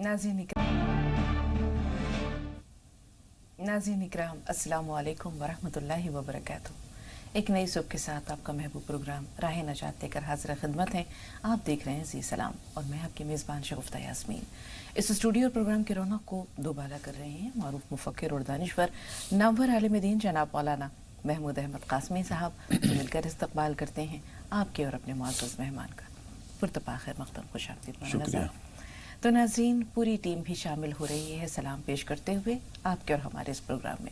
नाज़रीन इकराम अस्सलामु अलैकुम वरहमतुल्लाहि वबरकातुहू। एक नई सुबह के साथ आपका महबूब प्रोग्राम राह नजात लेकर हाजिर खिदमत है। आप देख रहे हैं जी सलाम और मैं आपकी मेज़बान शगुफ्ता यास्मीन। इस स्टूडियो प्रोग्राम की रौनक को दोबाला कर रहे हैं मारूफ मुफक्किर और दानिश्वर नामवर आलिम दीन जनाब मौलाना महमूद अहमद कासमी साहब, मिलकर इस्तकबाल करते हैं आपके और अपने मुअज़्ज़ज़ मेहमान का। पुरतपा खैर मक़दम खुश आमदीद। तो नाज़रीन, पूरी टीम भी शामिल हो रही है सलाम पेश करते हुए आपके और हमारे इस प्रोग्राम में।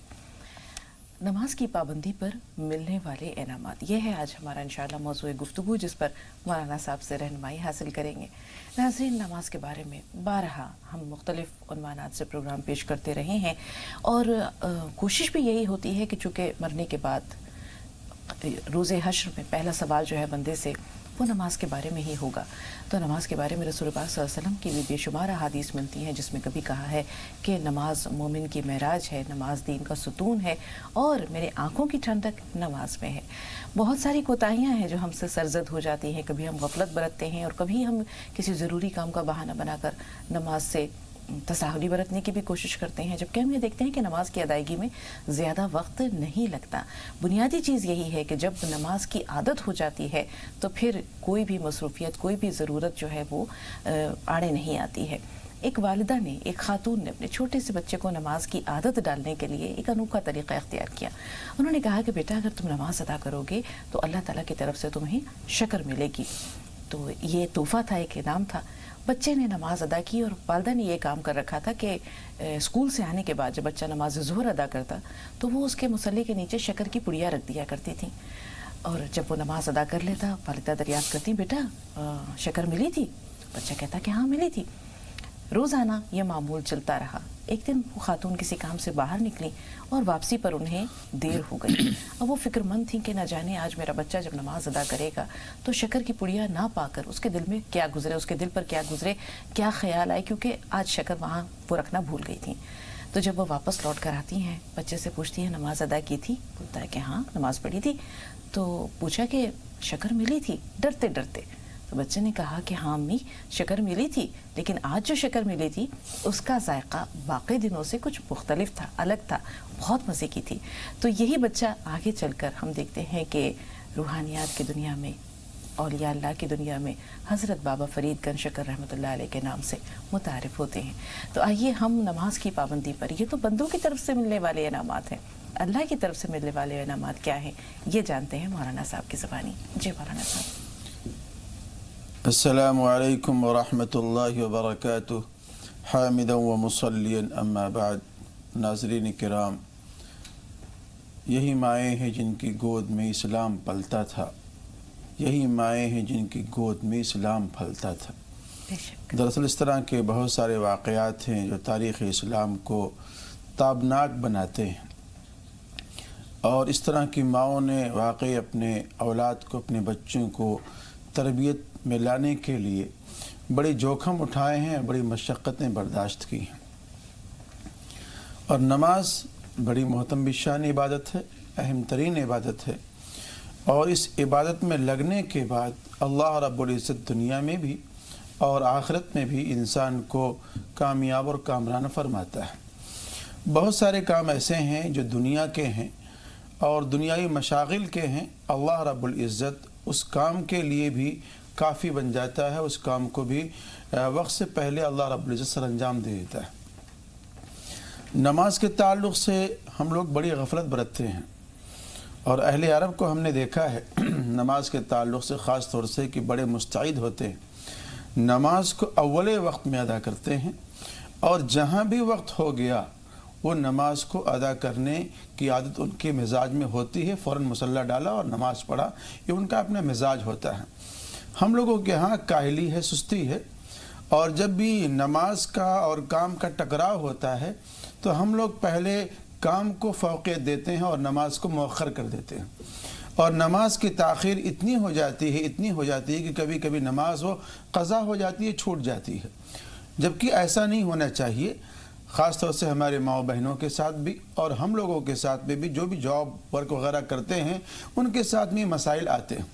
नमाज की पाबंदी पर मिलने वाले इनामात, ये है आज हमारा इंशाअल्लाह मौज़ूए गुफ्तगू, जिस पर मौलाना साहब से रहनुमाई हासिल करेंगे। नाज़रीन, नमाज के बारे में बारहा हम मुख्तलिफ़ उन्वानात से प्रोग्राम पेश करते रहे हैं और कोशिश भी यही होती है कि चूँकि मरने के बाद रोज़े हश्र में पहला सवाल जो है बंदे से वो नमाज के बारे में ही होगा। तो नमाज के बारे में रसूल पाक सल्लल्लाहु अलैहि वसल्लम की भी बेशुमार अहादीस मिलती हैं, जिसमें कभी कहा है कि नमाज मोमिन की मेराज है, नमाज दीन का सुतून है और मेरे आँखों की ठंडक नमाज में है। बहुत सारी कोताहियाँ हैं जो हमसे सरजद हो जाती हैं। कभी हम गफलत बरतते हैं और कभी हम किसी ज़रूरी काम का बहाना बनाकर नमाज से तसाहुली बरतने की भी कोशिश करते हैं, जबकि हम ये देखते हैं कि नमाज की अदायगी में ज़्यादा वक्त नहीं लगता। बुनियादी चीज़ यही है कि जब नमाज की आदत हो जाती है तो फिर कोई भी मसरूफियत, कोई भी ज़रूरत जो है वो आड़े नहीं आती है। एक वालिदा ने, एक खातून ने अपने छोटे से बच्चे को नमाज की आदत डालने के लिए एक अनोखा तरीक़ा इख्तियार किया। उन्होंने कहा कि बेटा, अगर तुम नमाज अदा करोगे तो अल्लाह ताला की तरफ से तुम्हें शक्र मिलेगी। तो ये तोहफ़ा था, एक इनाम था। बच्चे ने नमाज अदा की और वालिदा ने ये काम कर रखा था कि स्कूल से आने के बाद जब बच्चा नमाज ज़ुहर अदा करता तो वो उसके मुसल्ले के नीचे शक्कर की पुड़िया रख दिया करती थी। और जब वो नमाज अदा कर लेता, वालिदा दरियाफ्त करती, बेटा शक्कर मिली थी? बच्चा कहता कि हाँ मिली थी। रोज़ाना ये मामूल चलता रहा। एक दिन वो खातून किसी काम से बाहर निकली और वापसी पर उन्हें देर हो गई। अब वो फिक्रमंद थी कि न जाने आज मेरा बच्चा जब नमाज अदा करेगा तो शक्कर की पुड़िया ना पाकर उसके दिल में क्या गुजरे, उसके दिल पर क्या गुजरे, क्या ख्याल आए, क्योंकि आज शक्कर वहाँ वो रखना भूल गई थी। तो जब वो वापस लौट कर आती हैं, बच्चे से पूछती हैं नमाज अदा की थी? बोलता है कि हाँ नमाज पढ़ी थी। तो पूछा कि शक्कर मिली थी? डरते डरते तो बच्चे ने कहा कि हाँ अम्मी, शक्कर मिली थी, लेकिन आज जो शक्कर मिली थी उसका जायका बाकी दिनों से कुछ मुख्तलिफ था, अलग था, बहुत मज़े की थी। तो यही बच्चा आगे चलकर हम देखते हैं कि रूहानियात की दुनिया में, औलिया अल्लाह की दुनिया में हज़रत बाबा फ़रीद गंज शक्कर रहमतुल्लाह अलैह के नाम से मुतारिफ़ होते हैं। तो आइए हम नमाज की पाबंदी पर, ये तो बंदों की तरफ से मिलने वाले इनामात हैं, अल्लाह की तरफ से मिलने वाले इनामात क्या हैं, ये जानते हैं मौलाना साहब की ज़बानी। जी मौलाना साहब। अस्सलामु अलैकुम व रहमतुल्लाहि व बरकातुहू। हामिदन व मुसल्लियन अम्मा बाद। नाज़रीन किराम, यही माएँ हैं जिनकी गोद में इस्लाम पलता था, यही माएँ हैं जिनकी गोद में इस्लाम फलता था। दरअसल इस तरह के बहुत सारे वाक़यात हैं जो तारीख़ इस्लाम को ताबनाक बनाते हैं और इस तरह की माओं ने वाकई अपने औलाद को, अपने बच्चों को तरबियत में लाने के लिए बड़े जोखम उठाए हैं, बड़ी मशक्क़तें बर्दाश्त की हैं। और नमाज बड़ी मोहतरम शान इबादत है, अहम तरीन इबादत है और इस इबादत में लगने के बाद अल्लाह रब्बुल इज़्ज़त दुनिया में भी और आखिरत में भी इंसान को कामयाब और कामरान फरमाता है। बहुत सारे काम ऐसे हैं जो दुनिया के हैं और दुनियावी मशागिल के हैं, अल्लाह रब्बुल इज़्ज़त उस काम के लिए भी काफ़ी बन जाता है, उस काम को भी वक्त से पहले अल्लाह रब्बुल इज़्ज़त सर अंजाम दे देता है। नमाज के ताल्लुक़ से हम लोग बड़ी गफलत बरतते हैं और अहले अरब को हमने देखा है नमाज के ताल्लुक़ से ख़ास तौर से कि बड़े मुस्तैद होते हैं, नमाज को अव्वले वक्त में अदा करते हैं और जहाँ भी वक्त हो गया वो नमाज को अदा करने की आदत उनके मिजाज में होती है। फ़ौरन मुसल्ला डाला और नमाज पढ़ा, ये उनका अपना मिजाज होता है। हम लोगों के यहाँ काहली है, सुस्ती है और जब भी नमाज का और काम का टकराव होता है तो हम लोग पहले काम को फ़ौक़ियत देते हैं और नमाज को मौख़र कर देते हैं और नमाज की ताख़ीर इतनी हो जाती है कि कभी कभी नमाज वो क़ज़ा हो जाती है, छूट जाती है, जबकि ऐसा नहीं होना चाहिए। ख़ास तौर से हमारे माँ बहनों के साथ भी और हम लोगों के साथ में भी जो भी जॉब वर्क वगैरह करते हैं उनके साथ में मसाइल आते हैं।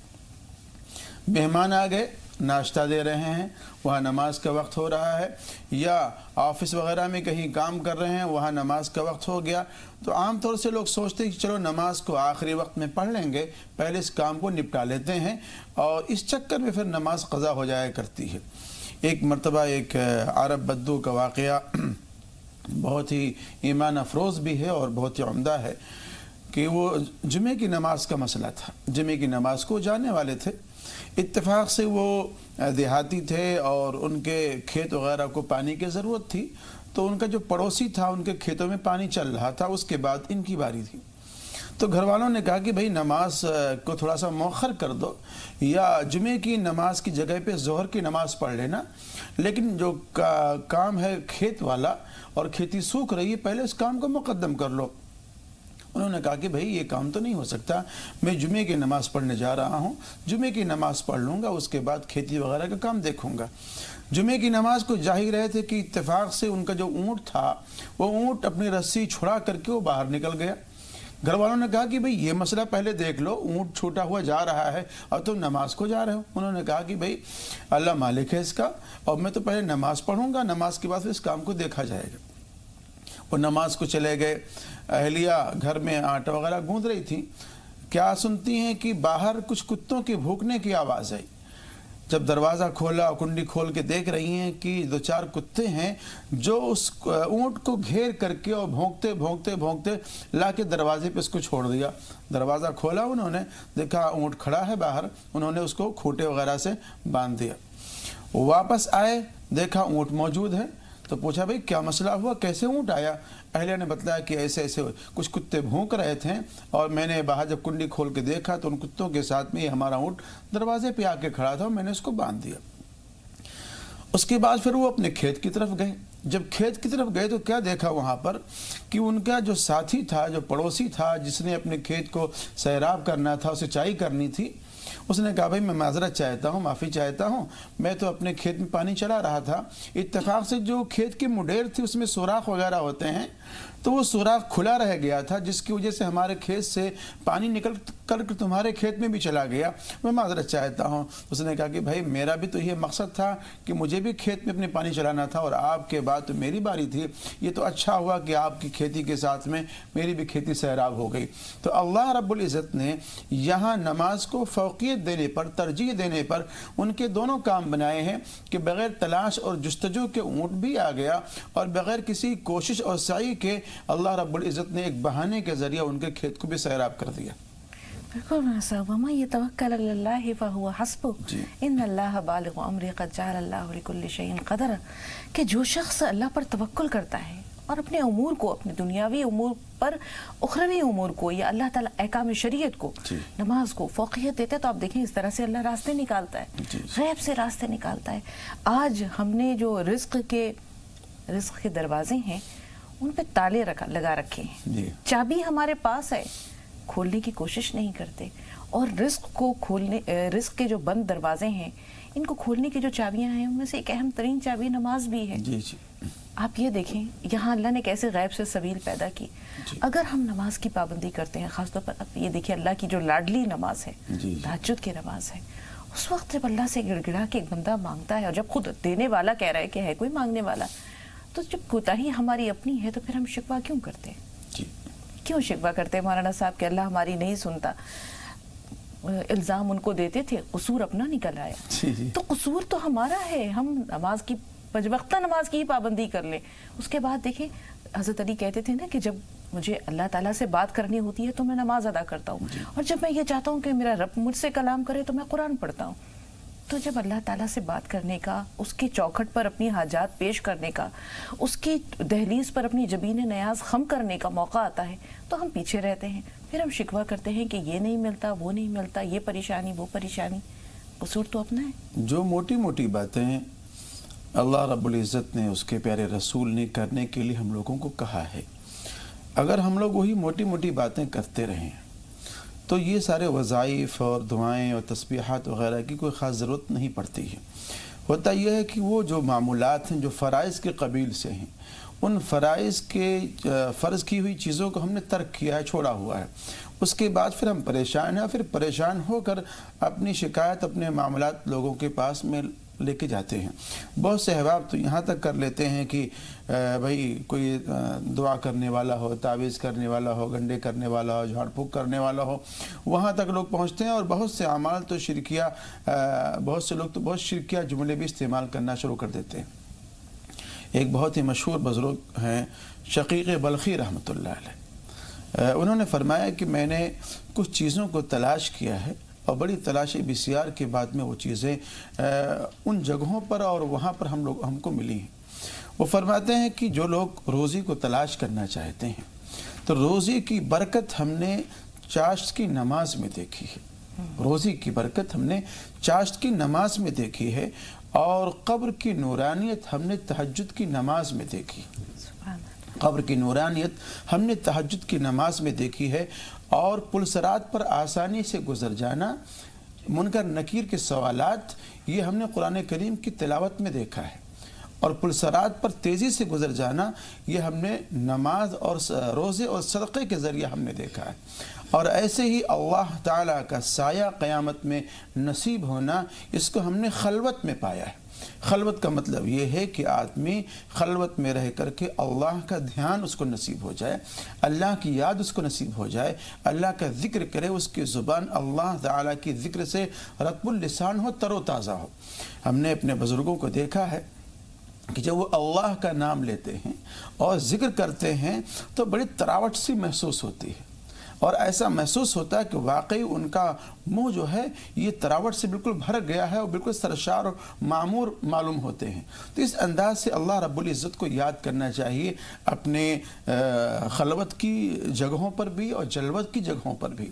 मेहमान आ गए ناشتہ دے رہے ہیں, وہاں نماز کا وقت ہو رہا ہے, یا آفس وغیرہ میں کہیں کام کر رہے ہیں, وہاں نماز کا وقت ہو گیا, تو عام طور سے لوگ سوچتے ہیں کہ چلو نماز کو آخری وقت میں پڑھ لیں گے, پہلے اس کام کو نپٹا لیتے ہیں, اور اس چکر میں پھر نماز قضا ہو جایا کرتی ہے. ایک مرتبہ ایک عرب بدو کا واقعہ بہت ہی ایمان افروز بھی ہے اور بہت ہی عمدہ ہے, کہ وہ جمعے کی نماز کا مسئلہ تھا. جمعے کی نماز کو جانے والے تھے, اتفاق سے وہ دیہاتی تھے اور ان کے کھیت وغیرہ کو پانی کی ضرورت تھی, تو ان کا جو پڑوسی تھا ان کے کھیتوں میں پانی چل رہا تھا, اس کے بعد ان کی باری تھی. تو گھر والوں نے کہا کہ بھئی نماز کو تھوڑا سا مؤخر کر دو, یا جمعے کی نماز کی جگہ پہ ظہر کی نماز پڑھ لینا, لیکن جو کام ہے کھیت والا اور کھیتی سوکھ رہی ہے, پہلے اس کام کو مقدم کر لو. انہوں نے کہا کہ بھئی یہ کام تو نہیں ہو سکتا, میں جمعے کی نماز پڑھنے جا رہا ہوں, جمعے کی نماز پڑھ لوں گا, اس کے بعد کھیتی وغیرہ کا کام دیکھوں گا. جمعے کی نماز کو جا ہی رہے تھے کہ اتفاق سے ان کا جو اونٹ تھا, وہ اونٹ اپنی رسی چھڑا کر کے وہ باہر نکل گیا. گھر والوں نے کہا کہ بھئی یہ مسئلہ پہلے دیکھ لو, اونٹ چھوٹا ہوا جا رہا ہے اور تم نماز کو جا رہے ہو. انہوں نے کہا کہ بھئی اللہ مالک ہے اس کا, اور میں تو پہلے نماز پڑھوں گا, نماز کے بعد پھر اس کام کو دیکھا جائے گا. وہ نماز کو چلے گئے. اہلیہ گھر میں آٹا وغیرہ گوندھ رہی تھی, کیا سنتی ہیں کہ باہر کچھ کتوں کے بھونکنے کی آواز آئی. جب دروازہ کھولا اور کنڈی کھول کے دیکھ رہی ہیں کہ 2-4 کتے ہیں جو اس اونٹ کو گھیر کر کے اور بھونکتے بھونکتے بھونکتے لا کے دروازے پہ اس کو چھوڑ دیا. دروازہ کھولا, انہوں نے دیکھا اونٹ کھڑا ہے باہر, انہوں نے اس کو کھوٹے وغیرہ سے باندھ دیا. واپس آئے, دیکھا اونٹ موجود ہے, تو پوچھا بھئی کیا مسئلہ ہوا, کیسے اونٹ آیا؟ اہلیہ نے بتلایا کہ ایسے ایسے کچھ کتے بھونک رہے تھے, اور میں نے باہر جب کنڈی کھول کے دیکھا تو ان کتوں کے ساتھ میں یہ ہمارا اونٹ دروازے پہ آ کے کھڑا تھا, اور میں نے اس کو باندھ دیا. اس کے بعد پھر وہ اپنے کھیت کی طرف گئے. جب کھیت کی طرف گئے تو کیا دیکھا وہاں پر کہ ان کا جو ساتھی تھا, جو پڑوسی تھا, جس نے اپنے کھیت کو سیراب کرنا تھا, سینچائی کرنی تھی, اس نے کہا بھئی میں معذرت چاہتا ہوں, معافی چاہتا ہوں, میں تو اپنے کھیت میں پانی چلا رہا تھا, اتفاق سے جو کھیت کی مڈیر تھی اس میں سوراخ وغیرہ ہوتے ہیں, تو وہ سوراخ کھلا رہ گیا تھا, جس کی وجہ سے ہمارے کھیت سے پانی نکل کر تمہارے کھیت میں بھی چلا گیا, میں معذرت چاہتا ہوں. اس نے کہا کہ بھائی میرا بھی تو یہ مقصد تھا کہ مجھے بھی کھیت میں اپنے پانی چلانا تھا, اور آپ کے بعد تو میری باری تھی, یہ تو اچھا ہوا کہ آپ کی کھیتی کے ساتھ میں میری بھی کھیتی سیراب ہو گئی. تو اللہ رب العزت نے یہاں نماز کو فوقیت دینے پر, ترجیح دینے پر ان کے دونوں کام بنائے ہیں کہ بغیر تلاش اور جستجو کے اونٹ بھی آ گیا, اور بغیر کسی کوشش اور سعی کے اللہ رب العزت نے ایک بہانے کے ذریعہ ان کے کھیت کو بھی سیراب کر دیا. بالکل صاحب, وَمَن يَتَوَكَّلْ عَلَى اللَّهِ فَهُوَ حَسْبُهُ إِنَّ اللَّهَ بَالِغُ أَمْرِهِ قَدْ جَعَلَ اللَّهُ لِكُلِّ شَيْءٍ قَدْرًا, کہ جو شخص اللہ پر توکل کرتا ہے اور اپنے امور کو, اپنے دنیاوی امور پر اخروی امور کو, یا اللہ تعالیٰ احکام شریعت کو, نماز کو فوقیت دیتا ہے, تو آپ دیکھیں اس طرح سے اللہ راستے نکالتا ہے, غیب سے راستے نکالتا ہے. آج ہم نے جو رزق کے دروازے ہیں ان پہ تالے لگا رکھے ہیں, چابی ہمارے پاس ہے, کھولنے کی کوشش نہیں کرتے, اور رزق کے جو بند دروازے ہیں ان کو کھولنے کی جو چابیاں ہیں ان میں سے ایک اہم ترین چابی نماز بھی ہے. آپ یہ دیکھیں یہاں اللہ نے کیسے غیب سے سبیل پیدا کی. اگر ہم نماز کی پابندی کرتے ہیں, خاص طور پر اب یہ دیکھیں اللہ کی جو لاڈلی نماز ہے, تہجد کی نماز ہے, اس وقت جب اللہ سے گڑ گڑا کے ایک بندہ مانگتا ہے, اور جب خود دینے والا کہہ رہا ہے کہ ہے کوئی مانگنے والا, تو جب کوتاہی ہماری اپنی ہے تو پھر ہم شکوہ کیوں کرتے ہیں؟ کیوں شکوہ کرتے ہیں مولانا صاحب کہ اللہ ہماری نہیں سنتا؟ الزام ان کو دیتے تھے, قصور اپنا نکل آیا. تو قصور تو ہمارا ہے, ہم نماز کی پنجوقتہ نماز کی ہی پابندی کر لیں. اس کے بعد دیکھیں حضرت علی کہتے تھے نا کہ جب مجھے اللہ تعالیٰ سے بات کرنی ہوتی ہے تو میں نماز ادا کرتا ہوں, اور جب میں یہ چاہتا ہوں کہ میرا رب مجھ سے کلام کرے تو میں قرآن پڑھتا ہوں. تو جب اللہ تعالیٰ سے بات کرنے کا, اس کی چوکھٹ پر اپنی حاجات پیش کرنے کا, اس کی دہلیز پر اپنی جبین نیاز خم کرنے کا موقع آتا ہے تو ہم پیچھے رہتے ہیں, پھر ہم شکوہ کرتے ہیں کہ یہ نہیں ملتا, وہ نہیں ملتا, یہ پریشانی, وہ پریشانی. قصور تو اپنا ہے. جو موٹی موٹی باتیں اللہ رب العزت نے, اس کے پیارے رسول نے کرنے کے لیے ہم لوگوں کو کہا ہے, اگر ہم لوگ وہی موٹی موٹی باتیں کرتے رہیں تو یہ سارے وظائف اور دعائیں اور تسبیحات وغیرہ کی کوئی خاص ضرورت نہیں پڑتی ہے. ہوتا یہ ہے کہ وہ جو معمولات ہیں جو فرائض کے قبیل سے ہیں, ان فرائض کے فرض کی ہوئی چیزوں کو ہم نے ترک کیا ہے, چھوڑا ہوا ہے. اس کے بعد پھر ہم پریشان ہیں، اور پھر پریشان ہو کر اپنی شکایت اپنے معاملات لوگوں کے پاس میں لے کے جاتے ہیں۔ بہت سے احباب تو یہاں تک کر لیتے ہیں کہ بھائی کوئی دعا کرنے والا ہو، تعویذ کرنے والا ہو، گنڈے کرنے والا ہو، جھاڑ پھونک کرنے والا ہو، وہاں تک لوگ پہنچتے ہیں، اور بہت سے اعمال تو شرکیہ، بہت سے لوگ تو بہت شرکیہ جملے بھی استعمال کرنا شروع کر دیتے ہیں۔ ایک بہت ہی مشہور بزرگ ہیں شقیق بلخی رحمۃ اللہ علیہ، انہوں نے فرمایا کہ میں نے کچھ چیزوں کو تلاش کیا ہے، اور بڑی تلاشی بسیار کے بعد میں وہ چیزیں ان جگہوں پر اور وہاں پر ہم کو ملی ہیں۔ وہ فرماتے ہیں کہ جو لوگ روزی کو تلاش کرنا چاہتے ہیں تو روزی کی برکت ہم نے چاشت کی نماز میں دیکھی ہے، روزی کی برکت ہم نے چاشت کی نماز میں دیکھی ہے، اور قبر کی نورانیت ہم نے تہجد کی نماز میں دیکھی، قبر کی نورانیت ہم نے تہجد کی نماز میں دیکھی ہے، اور پلسرات پر آسانی سے گزر جانا، منکر نکیر کے سوالات، یہ ہم نے قرآن کریم کی تلاوت میں دیکھا ہے، اور پلسرات پر تیزی سے گزر جانا یہ ہم نے نماز اور روزے اور صدقے کے ذریعے ہم نے دیکھا ہے۔ اور ایسے ہی اللہ تعالیٰ کا سایہ قیامت میں نصیب ہونا، اس کو ہم نے خلوت میں پایا ہے۔ خلوت کا مطلب یہ ہے کہ آدمی خلوت میں رہ کر کے اللہ کا دھیان اس کو نصیب ہو جائے، اللہ کی یاد اس کو نصیب ہو جائے، اللہ کا ذکر کرے، اس کی زبان اللہ تعالیٰ کی ذکر سے رطب اللسان ہو، تر و تازہ ہو۔ ہم نے اپنے بزرگوں کو دیکھا ہے کہ جب وہ اللہ کا نام لیتے ہیں اور ذکر کرتے ہیں تو بڑی تراوٹ سی محسوس ہوتی ہے، اور ایسا محسوس ہوتا ہے کہ واقعی ان کا منہ جو ہے یہ تراوٹ سے بالکل بھر گیا ہے، اور بالکل سرشار اور معمور معلوم ہوتے ہیں۔ تو اس انداز سے اللہ رب العزت کو یاد کرنا چاہیے، اپنے خلوت کی جگہوں پر بھی اور جلوت کی جگہوں پر بھی۔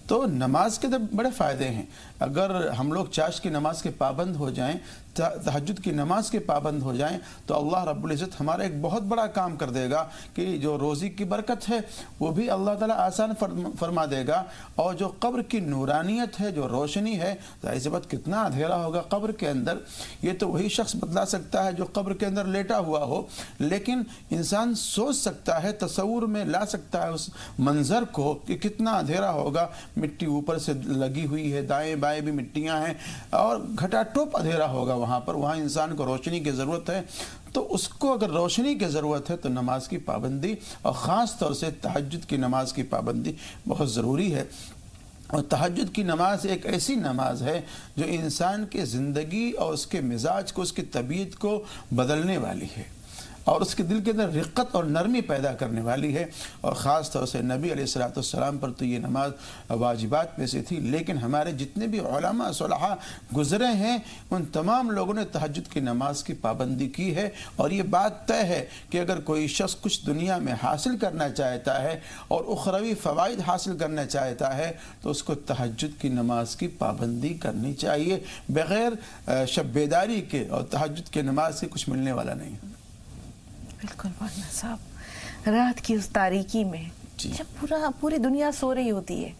تو نماز کے بڑے فائدے ہیں۔ اگر ہم لوگ چاشت کی نماز کے پابند ہو جائیں، تہجد کی نماز کے پابند ہو جائیں، تو اللہ رب العزت ہمارا ایک بہت بڑا کام کر دے گا کہ جو روزی کی برکت ہے وہ بھی اللہ تعالیٰ آسان فرما دے گا، اور جو قبر کی نورانیت ہے، جو روشنی ہے، ظاہر سی بات کتنا اندھیرا ہوگا قبر کے اندر، یہ تو وہی شخص بتلا سکتا ہے جو قبر کے اندر لیٹا ہوا ہو، لیکن انسان سوچ سکتا ہے، تصور میں لا سکتا ہے اس منظر کو کہ کتنا اندھیرا ہوگا۔ مٹی اوپر سے لگی ہوئی ہے، دائیں بائیں بھی مٹیاں ہیں، اور گھٹا ٹوپ اندھیرا ہوگا وہاں پر، وہاں انسان کو روشنی کی ضرورت ہے۔ تو اس کو اگر روشنی کی ضرورت ہے تو نماز کی پابندی، اور خاص طور سے تہجد کی نماز کی پابندی بہت ضروری ہے۔ اور تہجد کی نماز ایک ایسی نماز ہے جو انسان کے زندگی اور اس کے مزاج کو، اس کی طبیعت کو بدلنے والی ہے، اور اس کے دل کے اندر رقت اور نرمی پیدا کرنے والی ہے۔ اور خاص طور سے نبی علیہ السلام پر تو یہ نماز واجبات میں سے تھی، لیکن ہمارے جتنے بھی علماء صلحاء گزرے ہیں ان تمام لوگوں نے تہجد کی نماز کی پابندی کی ہے۔ اور یہ بات طے ہے کہ اگر کوئی شخص کچھ دنیا میں حاصل کرنا چاہتا ہے اور اخروی فوائد حاصل کرنا چاہتا ہے تو اس کو تہجد کی نماز کی پابندی کرنی چاہیے، بغیر شب بیداری کے اور تہجد کی نماز سے کچھ ملنے والا نہیں ہے۔ بالکل مولانا صاحب، رات کی اس تاریکی میں جب پوری دنیا سو رہی ہوتی ہے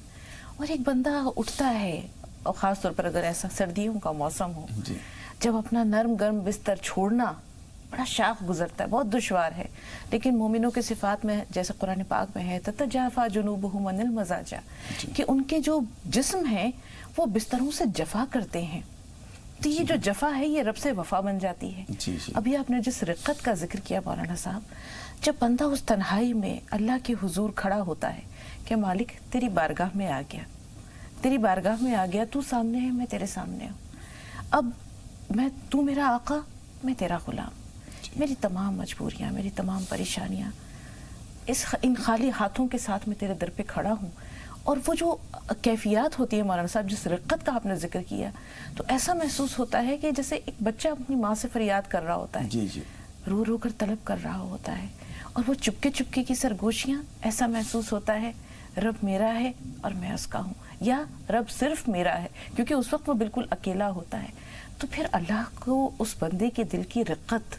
اور ایک بندہ اٹھتا ہے، اور خاص طور پر اگر ایسا سردیوں کا موسم ہو، جب اپنا نرم گرم بستر چھوڑنا بڑا شاق گزرتا ہے، بہت دشوار ہے، لیکن مومنوں کے صفات میں جیسے قرآن پاک میں ہے تتجافا جنوبہم عن المضاجع، کہ ان کے جو جسم ہیں وہ بستروں سے جفا کرتے ہیں۔ تو یہ جو جفا ہے یہ رب سے وفا بن جاتی ہے۔ ابھی آپ نے جس رقت کا ذکر کیا مولانا صاحب، جب بندہ اس تنہائی میں اللہ کے حضور کھڑا ہوتا ہے کہ مالک تیری بارگاہ میں آ گیا، تیری بارگاہ میں آ گیا، تو سامنے ہے، میں تیرے سامنے ہوں، اب تو میرا آقا، میں تیرا غلام، میری تمام مجبوریاں، میری تمام پریشانیاں، ان خالی ہاتھوں کے ساتھ میں تیرے در پہ کھڑا ہوں۔ اور وہ جو کیفیات ہوتی ہے مولانا صاحب، جس رقت کا آپ نے ذکر کیا، تو ایسا محسوس ہوتا ہے کہ جیسے ایک بچہ اپنی ماں سے فریاد کر رہا ہوتا ہے، رو رو کر طلب کر رہا ہوتا ہے، اور وہ چپکے چپکے کی سرگوشیاں، ایسا محسوس ہوتا ہے رب میرا ہے اور میں اس کا ہوں، یا رب صرف میرا ہے، کیونکہ اس وقت وہ بالکل اکیلا ہوتا ہے۔ تو پھر اللہ کو اس بندے کے دل کی رقت،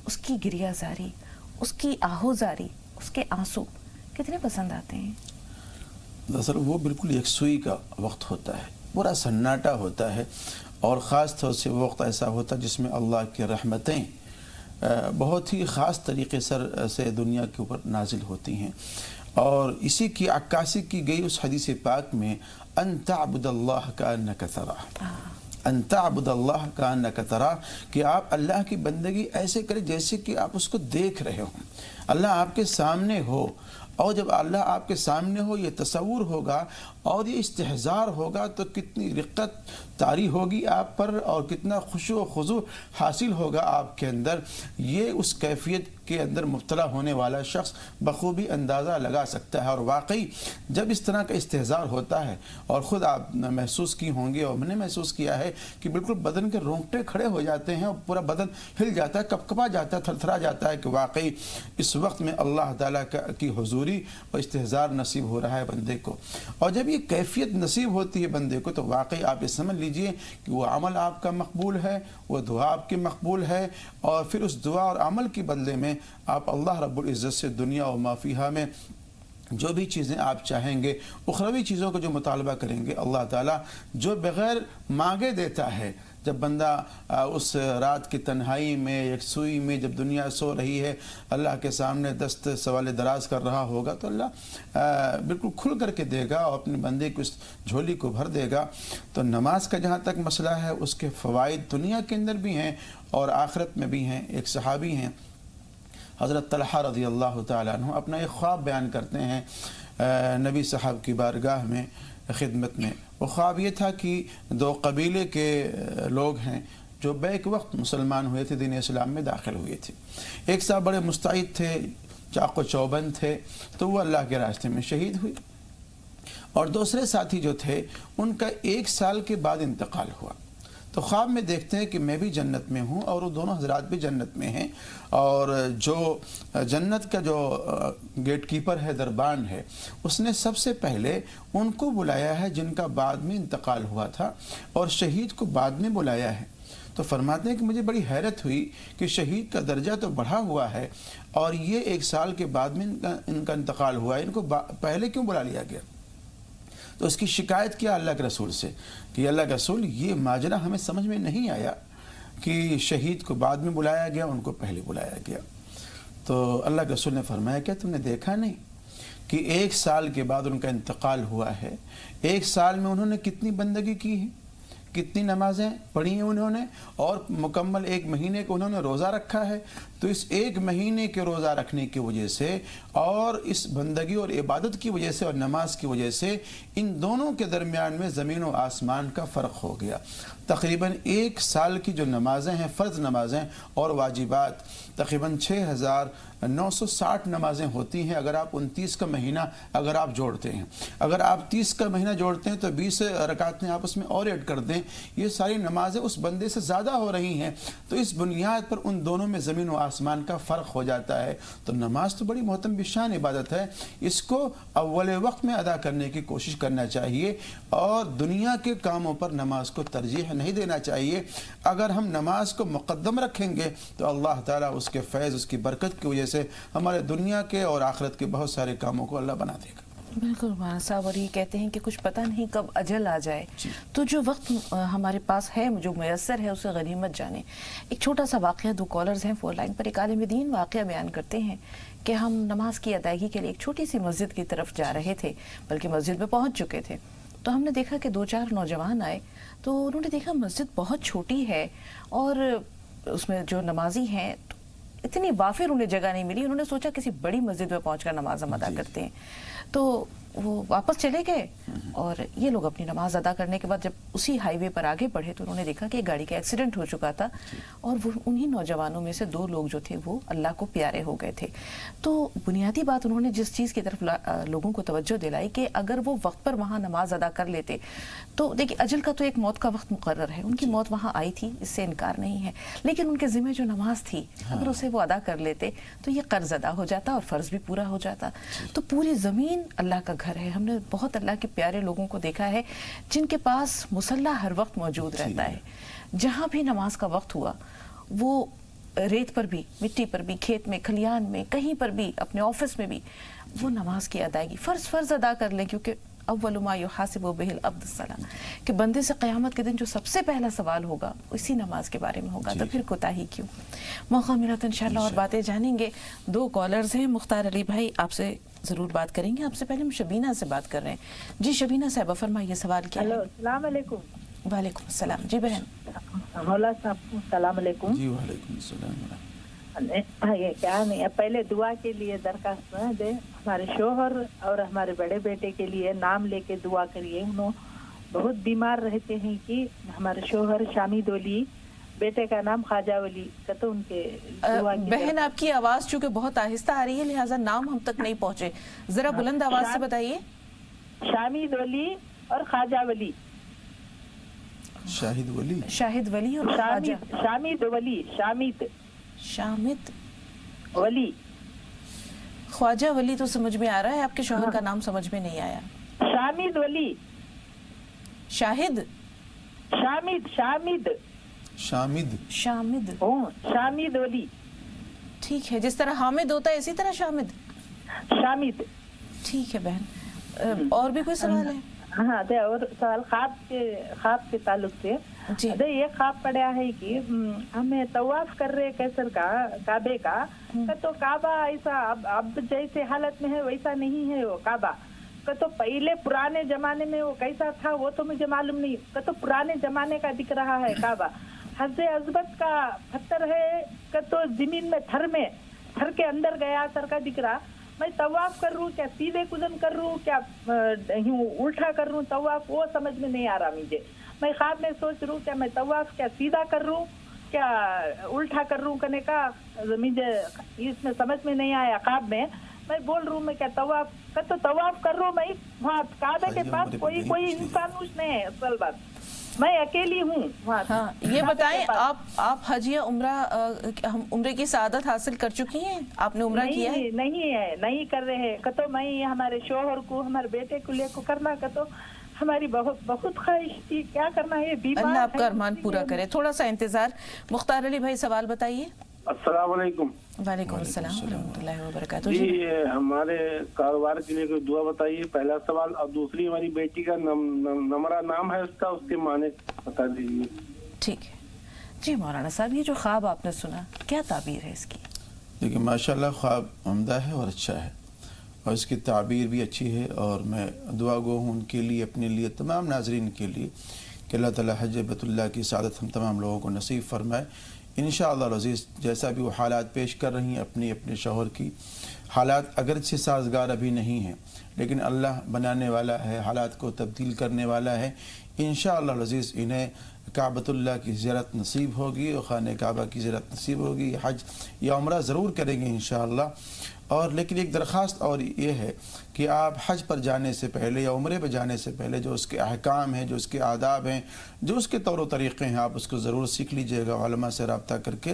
اس کی گریہ زاری، اس کی آہوزاری، اس کے آنسو کتنے پسند آتے ہیں۔ دراصل وہ بالکل یکسوئی کا وقت ہوتا ہے، پورا سناٹا ہوتا ہے، اور خاص طور سے وہ وقت ایسا ہوتا ہے جس میں اللہ کی رحمتیں بہت ہی خاص طریقے سے دنیا کے اوپر نازل ہوتی ہیں، اور اسی کی عکاسی کی گئی اس حدیث پاک میں ان تعبد اللہ کأنک تراہ، ان تعبد اللہ کأنک تراہ، کہ آپ اللہ کی بندگی ایسے کریں جیسے کہ آپ اس کو دیکھ رہے ہوں، اللہ آپ کے سامنے ہو۔ اور جب اللہ آپ کے سامنے ہو یہ تصور ہوگا اور یہ استحضار ہوگا تو کتنی رقت طاری ہوگی آپ پر اور کتنا خشوع و خضوع حاصل ہوگا آپ کے اندر، یہ اس کیفیت کے اندر مبتلا ہونے والا شخص بخوبی اندازہ لگا سکتا ہے۔ اور واقعی جب اس طرح کا استحضار ہوتا ہے اور خود آپ محسوس کی ہوں گے اور میں نے محسوس کیا ہے کہ بالکل بدن کے رونگٹے کھڑے ہو جاتے ہیں اور پورا بدن ہل جاتا ہے، کپکپا جاتا ہے، تھرتھرا جاتا ہے کہ واقعی اس وقت میں اللہ تعالیٰ کی حضوری اور استحضار نصیب ہو رہا ہے بندے کو۔ اور جب یہ کیفیت نصیب ہوتی ہے بندے کو تو واقعی آپ یہ سمجھ لیجئے کہ وہ عمل آپ کا مقبول ہے، وہ دعا آپ کی مقبول ہے، اور پھر اس دعا اور عمل کے بدلے میں آپ اللہ رب العزت سے دنیا و ما فیہا میں جو بھی چیزیں آپ چاہیں گے، اخروی چیزوں کو جو مطالبہ کریں گے، اللہ تعالیٰ جو بغیر مانگے دیتا ہے۔ جب بندہ اس رات کی تنہائی میں یکسوئی میں جب دنیا سو رہی ہے اللہ کے سامنے دست سوال دراز کر رہا ہوگا تو اللہ بالکل کھل کر کے دے گا اور اپنے بندے کو اس جھولی کو بھر دے گا۔ تو نماز کا جہاں تک مسئلہ ہے اس کے فوائد دنیا کے اندر بھی ہیں اور آخرت میں بھی ہیں۔ ایک صحابی ہیں حضرت طلحہ رضی اللہ تعالیٰ عنہ، اپنا ایک خواب بیان کرتے ہیں نبی صاحب کی بارگاہ میں خدمت میں۔ وہ خواب یہ تھا کہ دو قبیلے کے لوگ ہیں جو بیک وقت مسلمان ہوئے تھے، دین اسلام میں داخل ہوئے تھے۔ ایک صاحب بڑے مستعد تھے، چاق و چوبند تھے، تو وہ اللہ کے راستے میں شہید ہوئے، اور دوسرے ساتھی جو تھے ان کا 1 سال کے بعد انتقال ہوا۔ تو خواب میں دیکھتے ہیں کہ میں بھی جنت میں ہوں اور وہ دونوں حضرات بھی جنت میں ہیں، اور جو جنت کا جو گیٹ کیپر ہے، دربان ہے، اس نے سب سے پہلے ان کو بلایا ہے جن کا بعد میں انتقال ہوا تھا، اور شہید کو بعد میں بلایا ہے۔ تو فرماتے ہیں کہ مجھے بڑی حیرت ہوئی کہ شہید کا درجہ تو بڑھا ہوا ہے اور یہ 1 سال کے بعد میں ان کا انتقال ہوا ہے، ان کو پہلے کیوں بلا لیا گیا؟ تو اس کی شکایت کیا اللہ کے رسول سے کہ اللہ کے رسول یہ ماجرا ہمیں سمجھ میں نہیں آیا کہ شہید کو بعد میں بلایا گیا، ان کو پہلے بلایا گیا۔ تو اللہ کے رسول نے فرمایا کیا تم نے دیکھا نہیں کہ 1 سال کے بعد ان کا انتقال ہوا ہے؟ 1 سال میں انہوں نے کتنی بندگی کی ہے، کتنی نمازیں پڑھی ہیں انہوں نے، اور مکمل 1 مہینے کو انہوں نے روزہ رکھا ہے۔ تو اس 1 مہینے کے روزہ رکھنے کی وجہ سے اور اس بندگی اور عبادت کی وجہ سے اور نماز کی وجہ سے ان دونوں کے درمیان میں زمین و آسمان کا فرق ہو گیا۔ تقریباً 1 سال کی جو نمازیں ہیں، فرض نمازیں اور واجبات، تقریباً 6960 نمازیں ہوتی ہیں اگر آپ 29 کا مہینہ اگر آپ جوڑتے ہیں۔ اگر آپ 30 کا مہینہ جوڑتے ہیں تو 20 رکعتیں آپ اس میں اور ایڈ کر دیں، یہ ساری نمازیں اس بندے سے زیادہ ہو رہی ہیں۔ تو اس بنیاد پر ان دونوں میں زمین و آسمان کا فرق ہو جاتا ہے۔ تو نماز تو بڑی محترم بشان عبادت ہے، اس کو اول وقت میں ادا کرنے کی کوشش کرنا چاہیے اور دنیا کے کاموں پر نماز کو ترجیح نہیں دینا چاہیے۔ اگر ہم نماز کو مقدم رکھیں گے تو اللہ تعالیٰ اس کے فیض، اس کی برکت کی وجہ سے ہمارے دنیا کے اور آخرت کے بہت سارے کاموں کو اللہ بنا دے گا۔ بالکل مولانا صاحب، اور یہ کہتے ہیں کہ کچھ پتہ نہیں کب اجل آ جائے، تو جو وقت ہمارے پاس ہے، جو میسر ہے، اسے غنیمت جانے۔ ایک چھوٹا سا واقعہ، 2 کالرز ہیں فون لائن پر، ایک عالم دین واقعہ بیان کرتے ہیں کہ ہم نماز کی ادائیگی کے لیے ایک چھوٹی سی مسجد کی طرف جا رہے تھے، بلکہ مسجد میں پہنچ چکے تھے، تو ہم نے دیکھا کہ 2-4 نوجوان آئے، تو انہوں نے دیکھا مسجد بہت چھوٹی ہے اور اس میں جو نمازی ہیں اتنی وافر انہیں جگہ نہیں ملی۔ انہوں نے سوچا کسی بڑی مسجد میں پہنچ کر نماز ہم ادا کرتے ہیں، تو وہ واپس چلے گئے، اور یہ لوگ اپنی نماز ادا کرنے کے بعد جب اسی ہائی وے پر آگے بڑھے تو انہوں نے دیکھا کہ ایک گاڑی کا ایکسیڈنٹ ہو چکا تھا، اور وہ انہی نوجوانوں میں سے 2 لوگ جو تھے وہ اللہ کو پیارے ہو گئے تھے۔ تو بنیادی بات انہوں نے جس چیز کی طرف لوگوں کو توجہ دلائی کہ اگر وہ وقت پر وہاں نماز ادا کر لیتے تو دیکھیں اجل کا تو ایک موت کا وقت مقرر ہے، ان کی موت وہاں آئی تھی، اس سے انکار نہیں ہے، لیکن ان کے ذمہ جو نماز تھی اگر اسے وہ ادا کر لیتے تو یہ قرض ادا ہو جاتا اور فرض بھی پورا ہو جاتا۔ تو پوری زمین اللہ کا گھر ہے۔ ہم نے بہت اللہ کے پیارے لوگوں کو دیکھا ہے جن کے پاس مصلی ہر وقت موجود رہتا ہے، جہاں بھی نماز کا وقت ہوا وہ ریت پر بھی، مٹی پر بھی، کھیت میں، کھلیان میں، کہیں پر بھی، اپنے آفس میں بھی وہ نماز کی ادائیگی فرض ادا کر لیں، کیونکہ अव्वलु मा युहासिबु बिहिल अब्द सलाह, कि बंदे से क़यामत के दिन जो सबसे पहला सवाल होगा इसी नमाज के बारे में होगा, तो फिर कोताही क्यों। मौका मिला तो इंशाअल्लाह और बातें जानेंगे। 2 कॉलर्स हैं, मुख्तार अली भाई आपसे ज़रूर बात करेंगे। आपसे पहले हम शबीना से बात कर रहे हैं। जी शबीना साहब फरमाइए, सवाल क्या है? हेलो, अस्सलाम वालेकुम। वालेकुम सलाम। जी बहन। मौला साहब सलाम अलैकुम। जी वालेकुम सलाम। ये क्या नहीं है, पहले दुआ के लिए दरखास्त दे, हमारे शोहर और हमारे बड़े बेटे के लिए नाम लेके दुआ करिए। उन्होंने बहुत बीमार रहते हैं कि हमारे शोहर शामिद वली, बेटे का नाम ख्वाजा वली, तो उनके दुआ की बहन आपकी आवाज़ चूँकि बहुत आहिस्ता आ रही है लिहाजा नाम हम तक नहीं पहुँचे, ज़रा बुलंद आवाज़ से बताइए। शामिद वली और ख्वाजा वली। शाहिद वली, शाहिद वली और ख्वाजा शामिद वली, शामिद वली। ख्वाजा वली तो समझ में आ रहा है, आपके शौहर का नाम समझ में नहीं आया। शामिद वली, शाहिद, शामिद शामिद शामिद शामिद वली। ठीक है, जिस तरह हामिद होता है इसी तरह शामिद। शामिद ठीक है बहन। और भी कोई सवाल है? हाँ, और सवाल ख्वाब के ताल्लुक से जी। ये ख्वाब पड़ा है कि हमें तवाफ कर रहे कैसर का काबे का, तो काबा ऐसा अब जैसे हालत में है वैसा नहीं है वो काबा। तो पहले पुराने जमाने में वो कैसा था वो तो मुझे मालूम नहीं। तो पुराने जमाने का दिख रहा है काबा। हज़े अज़बत का पत्थर है तो जमीन में थर के अंदर गया सर का दिख रहा। मैं तवाफ कर रूँ क्या सीधे कुदन कर रूँ क्या यूँ उल्टा कर रूँ तवाफ, वो समझ में नहीं आ रहा मुझे। मैं ख्वाब में सोच रूँ क्या मैं तवाफ क्या सीधा कर रूँ क्या उल्टा कर रूँ करने का मुझे इसमें समझ में नहीं आया। ख्वाब में मैं बोल रूँ मैं क्या तवाफ तो तवाफ कर रूँ मैं वहाँ काबे के पास कोई इंसान नहीं है। असल बात मैं अकेली हूँ वहाँ। हाँ, ये बताएं आप हज या उम्रा उम्रे की सआदत हासिल कर चुकी हैं? आपने उम्रा किया है? नहीं कर रहे हैं। तो मैं हमारे शोहर को हमारे बेटे को लेकर करना तो हमारी बहुत ख्वाहिश थी। क्या करना है, बीमार अल्लाह आपका अरमान पूरा करे। थोड़ा सा इंतजार। मुख्तार अली भाई सवाल बताइए। अस्सलाम वालेकुम। वालेकुम अस्सलाम रहमतुल्लाहि व बरकातहू। जी, हमारे कारोबार के लिए कोई दुआ बताइए, पहला सवाल। और दूसरी हमारी बेटी का नमरा नाम है उसका, उसके माने बता दीजिए। ठीक है जी। मौलाना साहब, ये जो ख्वाब आपने सुना क्या ताबीर है इसकी? देखिए माशाल्लाह ख्वाब उम्दा है और अच्छा है और इसकी ताबीर भी अच्छी है। और मैं दुआ गो हूँ उनके लिए, अपने लिए, तमाम नाजरीन के लिए कि अल्लाह ताला हज बैतुल्लाह की सादत हम तमाम लोगों को नसीब फरमाए इंशाअल्लाह अज़ीज़। जैसा भी वो हालात पेश कर रही हैं अपने शौहर की, हालात अगरचे साजगार अभी नहीं हैं लेकिन अल्लाह बनाने वाला है, हालात को तब्दील करने वाला है। इंशाअल्लाह अज़ीज़ इन्हें काबतुल्लाह की ज़ियारत नसीब होगी और ख़ाने काबा की ज़ियारत नसीब होगी। हज या उम्रा ज़रूर करेंगे इंशाअल्लाह। और लेकिन एक दरख्वास्त और ये है कि आप हज पर जाने से पहले या उम्रे पर जाने से पहले जो उसके अहकाम हैं, जो उसके आदाब हैं, जो उसके तौर तरीक़े हैं, आप उसको ज़रूर सीख लीजिएगा उलमा से रब्ता करके।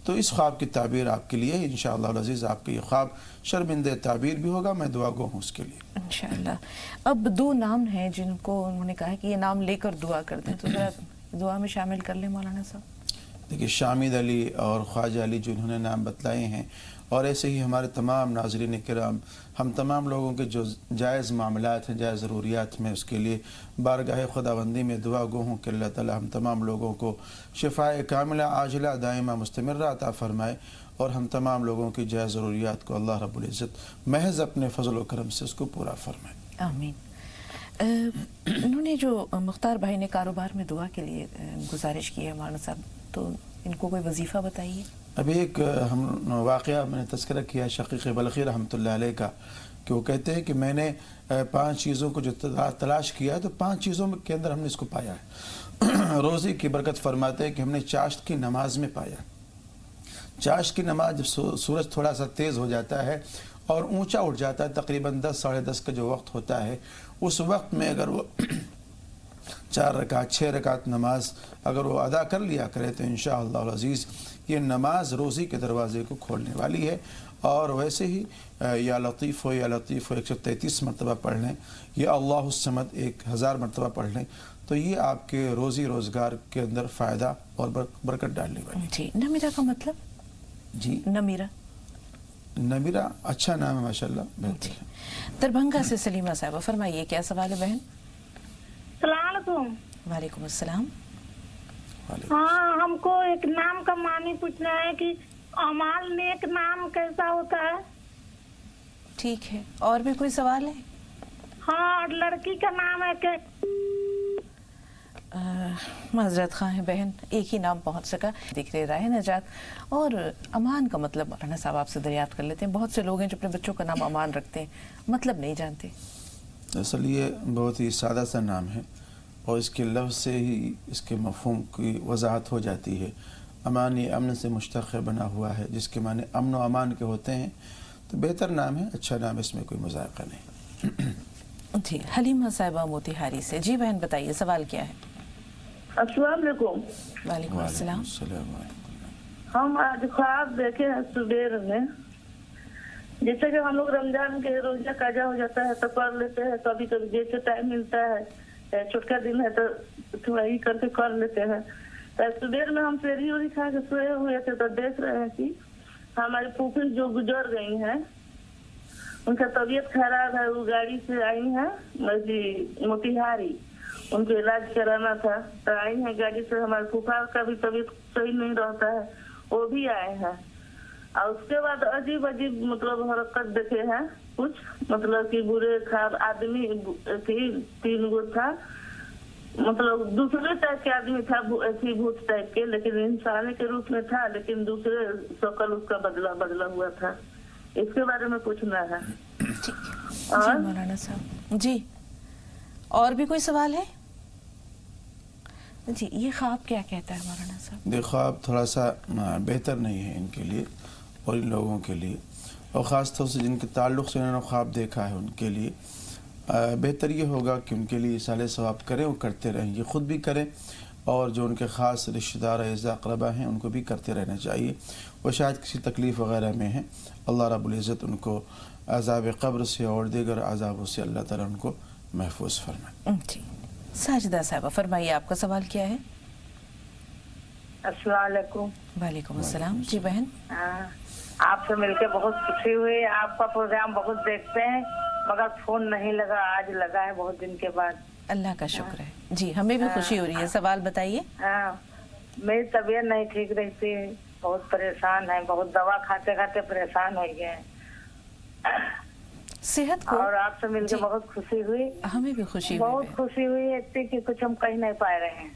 तो इस ख्वाब की ताबीर आपके लिए इंशाअल्लाह अज़ीज़ आपका ये ख्वाब शर्मिंदे ताबीर भी होगा। मैं दुआ गो हूँ उसके लिए इंशाअल्लाह। अब 2 नाम हैं जिनको उन्होंने कहा है कि ये नाम लेकर दुआ कर दें, तो ज़रा दुआ में शामिल कर लें मौलाना साहब। देखिए शामिद अली और ख्वाजा अली जो इन्होंने नाम बतलाए हैं, और ऐसे ही हमारे तमाम नाज़रीन किराम, हम तमाम लोगों के जो जायज़ मामलात हैं, जायज़ ज़रूरियात में, उसके लिए बारगाह खुदाबंदी में दुआ गो हूँ कि अल्लाह ताला हम तमाम लोगों को शिफ़ाए कामिला आजिला दाइमा मुस्तमिर्रा अता फ़रमाए और हम तमाम लोगों की जायज़ ज़रूरियात को अल्लाह रब्बुल इज़्ज़त महज़ अपने फ़ज़ल व करम से उसको पूरा फ़रमाए। आमीन। उन्होंने जो मुख्तार भाई ने कारोबार में दुआ के लिए गुजारिश की है मौलाना साहब, तो इनको कोई वजीफ़ा बताइए। अभी एक हम वाक़या मैंने तज़किरा किया शक़ीक़ बलख़ी रहमतुल्लाह अलैह का, कि वो कहते हैं कि मैंने 5 चीज़ों को जो तलाश किया तो 5 चीज़ों के अंदर हमने इसको पाया है। रोज़ी की बरकत फरमाते हैं कि हमने चाश्त की नमाज में पाया। चाश्त की नमाज जब सूरज थोड़ा सा तेज़ हो जाता है और ऊंचा उठ जाता है, तकरीबन 10 साढ़े 10 का जो वक्त होता है, उस वक्त में अगर वो 4 रकात 6 रकात नमाज अगर वो अदा कर लिया करे तो इंशाअल्लाह अज़ीज़ ये नमाज रोज़ी के दरवाज़े को खोलने वाली है। और वैसे ही या लतीफ़ हो 133 मरतबा पढ़ लें, या अल्लाहु समद 1000 मरतबा पढ़ लें, तो ये आपके रोज़ी रोज़गार के अंदर फ़ायदा और बरकत डालने वाली। जी, नमीरा का मतलब? जी, नमीरा नबीरा अच्छा नाम है माशाल्लाह, बेहतर है। दरभंगा से सलीमा साहबा, फरमाइए क्या सवाल है बहन? सलाम। वालेकुम अस्सलाम। हाँ, हमको एक नाम का मानी पूछना है कि अमाल नेक नाम कैसा होता है? ठीक है, और भी कोई सवाल है? हाँ, और लड़की का नाम है क्या? माजरत खां है बहन, एक ही नाम पहुंच सका। देख रहे राह नजात और अमान का मतलब मौलाना साहब आपसे दरियाफ्त कर लेते हैं। बहुत से लोग हैं जो अपने बच्चों का नाम अमान रखते हैं, मतलब नहीं जानते। असल ये बहुत ही सादा सा नाम है और इसके लफ्ज़ से ही इसके मफ़हूम की वजाहत हो जाती है। अमान ये अमन से मुश्तक़ बना हुआ है, जिसके माने अमन व अमान के होते हैं, तो बेहतर नाम है, अच्छा नाम, इसमें कोई मज़ाक़ा नहीं। जी, हलीमा साहिबा मोतिहारी से। जी बहन बताइए सवाल क्या है? अस्सलाम वालेकुम। वालेकुम अस्सलाम। हम आज ख्वाब देखे हैं सुबह में, जैसे कि हम लोग रमजान के रोजा काजा हो जाता है तो कर लेते हैं, कभी कभी जैसे टाइम मिलता है, छुटका दिन है तो वही करके कर लेते हैं। तो सुबह में हम सेरी उरी खा के सोए हुए थे तो देख रहे हैं कि हमारी फूफी जो गुजर गई हैं, उनका तबीयत खराब है, वो गाड़ी से आई हैं मोतिहारी, उनको इलाज कराना था तो आई हैं गाड़ी से। हमारे फूफा का भी तबीयत सही नहीं रहता है, वो भी आए हैं। और उसके बाद अजीब अजीब मतलब हरकत देखे हैं कुछ, मतलब कि बुरे खराब आदमी की 3 गो था, मतलब दूसरे टाइप के आदमी था, ऐसी भूत टाइप के, लेकिन इंसान के रूप में था, लेकिन दूसरे शक्ल उसका बदला हुआ था। इसके बारे में पूछना है। ठीक है जी मौलाना साहब। जी, और भी कोई सवाल है? जी, ये ख्वाब क्या कहता है मौलाना साहब? ये ख्वाब थोड़ा सा बेहतर नहीं है इनके लिए और इन लोगों के लिए, और ख़ास तौर से जिनके ताल्लुक़ से इन्होंने ख्वाब देखा है उनके लिए बेहतर ये होगा कि उनके लिए साले सवाब करें और करते रहें, ये ख़ुद भी करें और जो उनके ख़ास रिश्तेदार अज़ा अक़रबा हैं उनको भी करते रहना चाहिए। वो शायद किसी तकलीफ़ वग़ैरह में हैं, अल्लाह रब्बुल इज़्ज़त उनको अज़ाब क़ब्र से और दीगर अज़ाबों से अल्लाह ताला उनको महफूज फरमाए। जी, साजिदा साहिबा फरमाइए आपका सवाल क्या है? अस्सलाम वालेकुम। वालेकुम अस्सलाम। जी बहन, आपसे मिलके बहुत खुशी हुई। आपका प्रोग्राम बहुत देखते हैं मगर फोन नहीं लगा, आज लगा है बहुत दिन के बाद। अल्लाह का शुक्र है। जी, हमें भी खुशी हो रही है। सवाल बताइए। हाँ, मेरी तबीयत नहीं ठीक रहती, बहुत परेशान है, बहुत दवा खाते खाते परेशान हो गए। सेहत को और आपसे मिलकर बहुत खुशी हुई। हमें भी खुशी हुई, बहुत खुशी हुई है इतनी कि कुछ हम कह नहीं पा रहे हैं।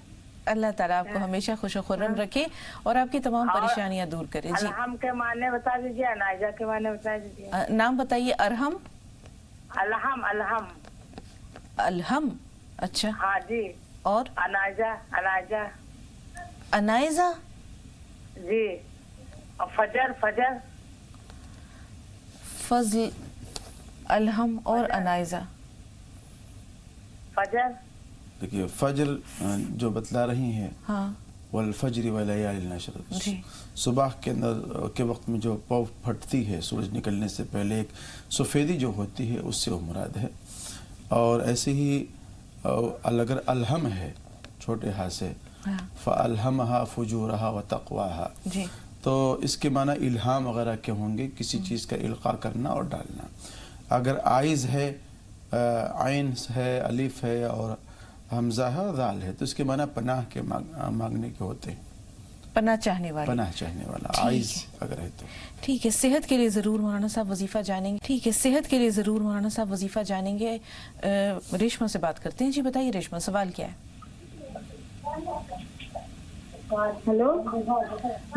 अल्लाह ताला आपको हमेशा खुश और खुर्रम रखे और आपकी तमाम परेशानियां दूर करे। जी, अरहम के माने बता दीजिए, अनाइजा के माने बता दीजिए। नाम बताइए। अरहम, अलहम, अलहम, अलहम। अच्छा, हाँ जी। और अनाइजा, अनाइजा, अनाइजा जी। और फजर, फजर, फजल, अलहम और अनाइजा। फजर। देखिए फजर जो बतला रही हैं, हाँ, वल फजरी व लयालिन अशर, सुबह के अंदर के वक्त में जो पौ फटती है सूरज निकलने से पहले, एक सफ़ेदी जो होती है उससे वो मुराद है। और ऐसे ही अगर अलहम है छोटे हा से, फ़अल्हमहा फुजूरहा व तक़वाहा, तो इसके माना इल्हाम वगैरह के होंगे, किसी चीज़ का इल्क़ा करना और डालना। अगर आइज़ है, आइन है, अलिफ है और हमज़ा है और दाल है, तो इसके माना पनाह के मांगने के होते हैं, पनाह चाहने वाला, पनाह चाहने वाला आइज़ अगर है तो। ठीक है, सेहत के लिए ज़रूर मौलाना साहब वजीफ़ा जानेंगे। ठीक है, सेहत के लिए ज़रूर मौलाना साहब वजीफ़ा जानेंगे। रेशमा से बात करते हैं। जी बताइए रेशमा, सवाल क्या है? हेलो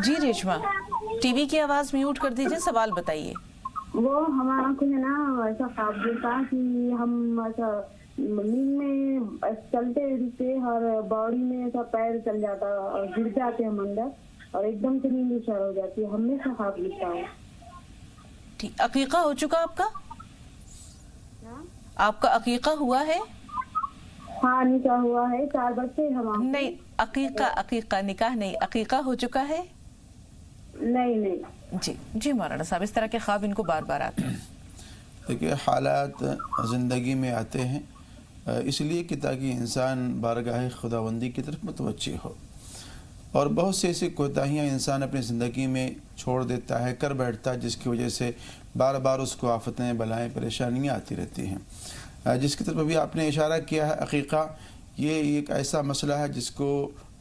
जी रेशमा, टीवी की आवाज़ म्यूट कर दीजिए, सवाल बताइए। वो हमारा कुछ है ना ऐसा ख्वाब था कि हम ऐसा नींद में चलते फिरते और बॉडी में ऐसा पैर चल जाता और गिर जाते हम अंदर और एकदम से नींद उछाल हो जाती है, हमेशा ख्वाब लिखता हूँ। ठीक, अकीका हो चुका आपका? आपका अकीका हुआ है? हाँ, निकाह हुआ है, 4 बच्चे हम। नहीं, अकीका, अकीका निकाह नहीं, अकीका हो चुका है? नहीं नहीं। जी जी मौलाना साहब, इस तरह के ख्वाब इनको बार बार आते हैं। देखिए हालात ज़िंदगी में आते हैं इसलिए कि ताकि इंसान बारगाह खुदाबंदी की तरफ मुतवज्जे हो। اور بہت سی ایسی کوتاہیاں انسان اپنی زندگی میں چھوڑ دیتا ہے، کر بیٹھتا ہے، جس کی وجہ سے بار بار اس کو آفتیں، بلائیں، پریشانیاں آتی رہتی ہیں۔ جس کی طرف ابھی آپ نے اشارہ کیا ہے، عقیقہ یہ ایک ایسا مسئلہ ہے جس کو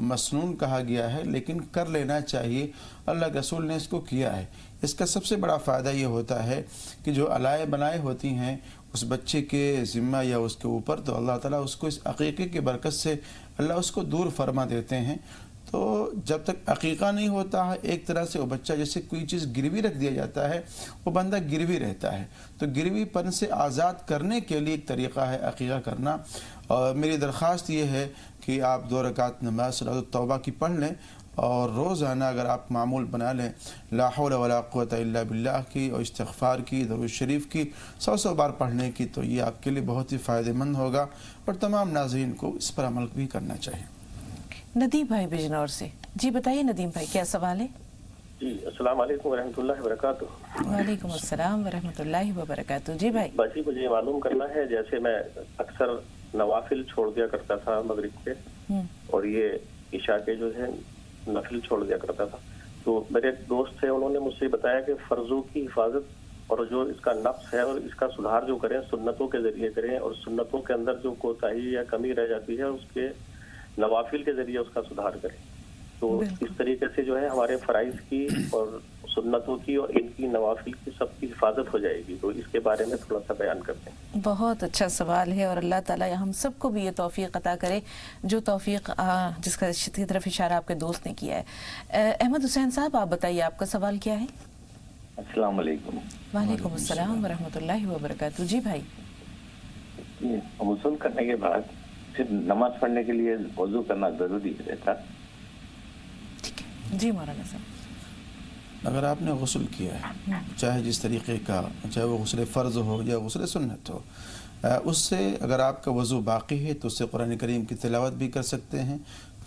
مسنون کہا گیا ہے، لیکن کر لینا چاہیے۔ اللہ کے رسول نے اس کو کیا ہے۔ اس کا سب سے بڑا فائدہ یہ ہوتا ہے کہ جو علائے بنائے ہوتی ہیں اس بچے کے ذمہ یا اس کے اوپر، تو اللہ تعالیٰ اس کو اس عقیقے کی برکت سے اللہ اس کو دور فرما دیتے ہیں۔ تو جب تک عقیقہ نہیں ہوتا ہے، ایک طرح سے وہ بچہ جیسے کوئی چیز گروی رکھ دیا جاتا ہے، وہ بندہ گروی رہتا ہے۔ تو گروی پن سے آزاد کرنے کے لیے ایک طریقہ ہے عقیقہ کرنا۔ اور میری درخواست یہ ہے کہ آپ 2 رکعت نماز صلاۃ التوبہ کی پڑھ لیں، اور روزانہ اگر آپ معمول بنا لیں لا حول ولا قوت الا باللہ کی اور استغفار کی، درود شریف کی 100 بار پڑھنے کی، تو یہ آپ کے لیے بہت ہی فائدہ مند ہوگا، اور تمام ناظرین کو اس پر عمل بھی کرنا چاہیے۔ ندیم بھائی بجنور سے، جی بتائیے ندیم بھائی کیا سوال ہے؟ جی السلام علیکم ورحمۃ اللہ وبرکاتہ۔ وعلیکم السلام ورحمۃ اللہ وبرکاتہ۔ جی بھائی، باجی مجھے معلوم کرنا ہے، جیسے میں اکثر نوافل چھوڑ دیا کرتا تھا مغرب کے، اور یہ عشاء کے جو ہے نفل چھوڑ دیا کرتا تھا، تو میرے ایک دوست تھے، انہوں نے مجھ سے بتایا کہ فرضوں کی حفاظت اور جو اس کا نقص ہے اور اس کا سدھار جو کریں سنتوں کے ذریعے کریں، اور سنتوں کے اندر جو کوتاہی یا کمی رہ جاتی ہے اس کے نوافل کے ذریعے اس کا سدھار کریں۔ تو اس طریقے سے جو ہے ہمارے فرائض کی اور سنتوں کی اور ان کی نوافل کی سب کی حفاظت ہو جائے گی، تو اس کے بارے میں تھوڑا سا بیان کرتے ہیں۔ بہت اچھا سوال ہے، اور اللہ تعالیٰ ہم سب کو بھی یہ توفیق عطا کرے جو توفیق جس کی طرف اشارہ آپ کے دوست نے کیا ہے۔ احمد حسین صاحب آپ بتائیے آپ کا سوال کیا ہے؟ السلام علیکم۔ وعلیکم السلام ورحمۃ اللہ وبرکاتہ۔ جی بھائی، غسل کرنے کے بعد پھر نماز پڑھنے کے لیے وضو کرنا ضروری رہتا؟ ٹھیک ہے جی مولانا صاحب۔ اگر آپ نے غسل کیا ہے، چاہے جس طریقے کا، چاہے وہ غسل فرض ہو یا غسل سنت ہو، اس سے اگر آپ کا وضو باقی ہے تو اس سے قرآن کریم کی تلاوت بھی کر سکتے ہیں،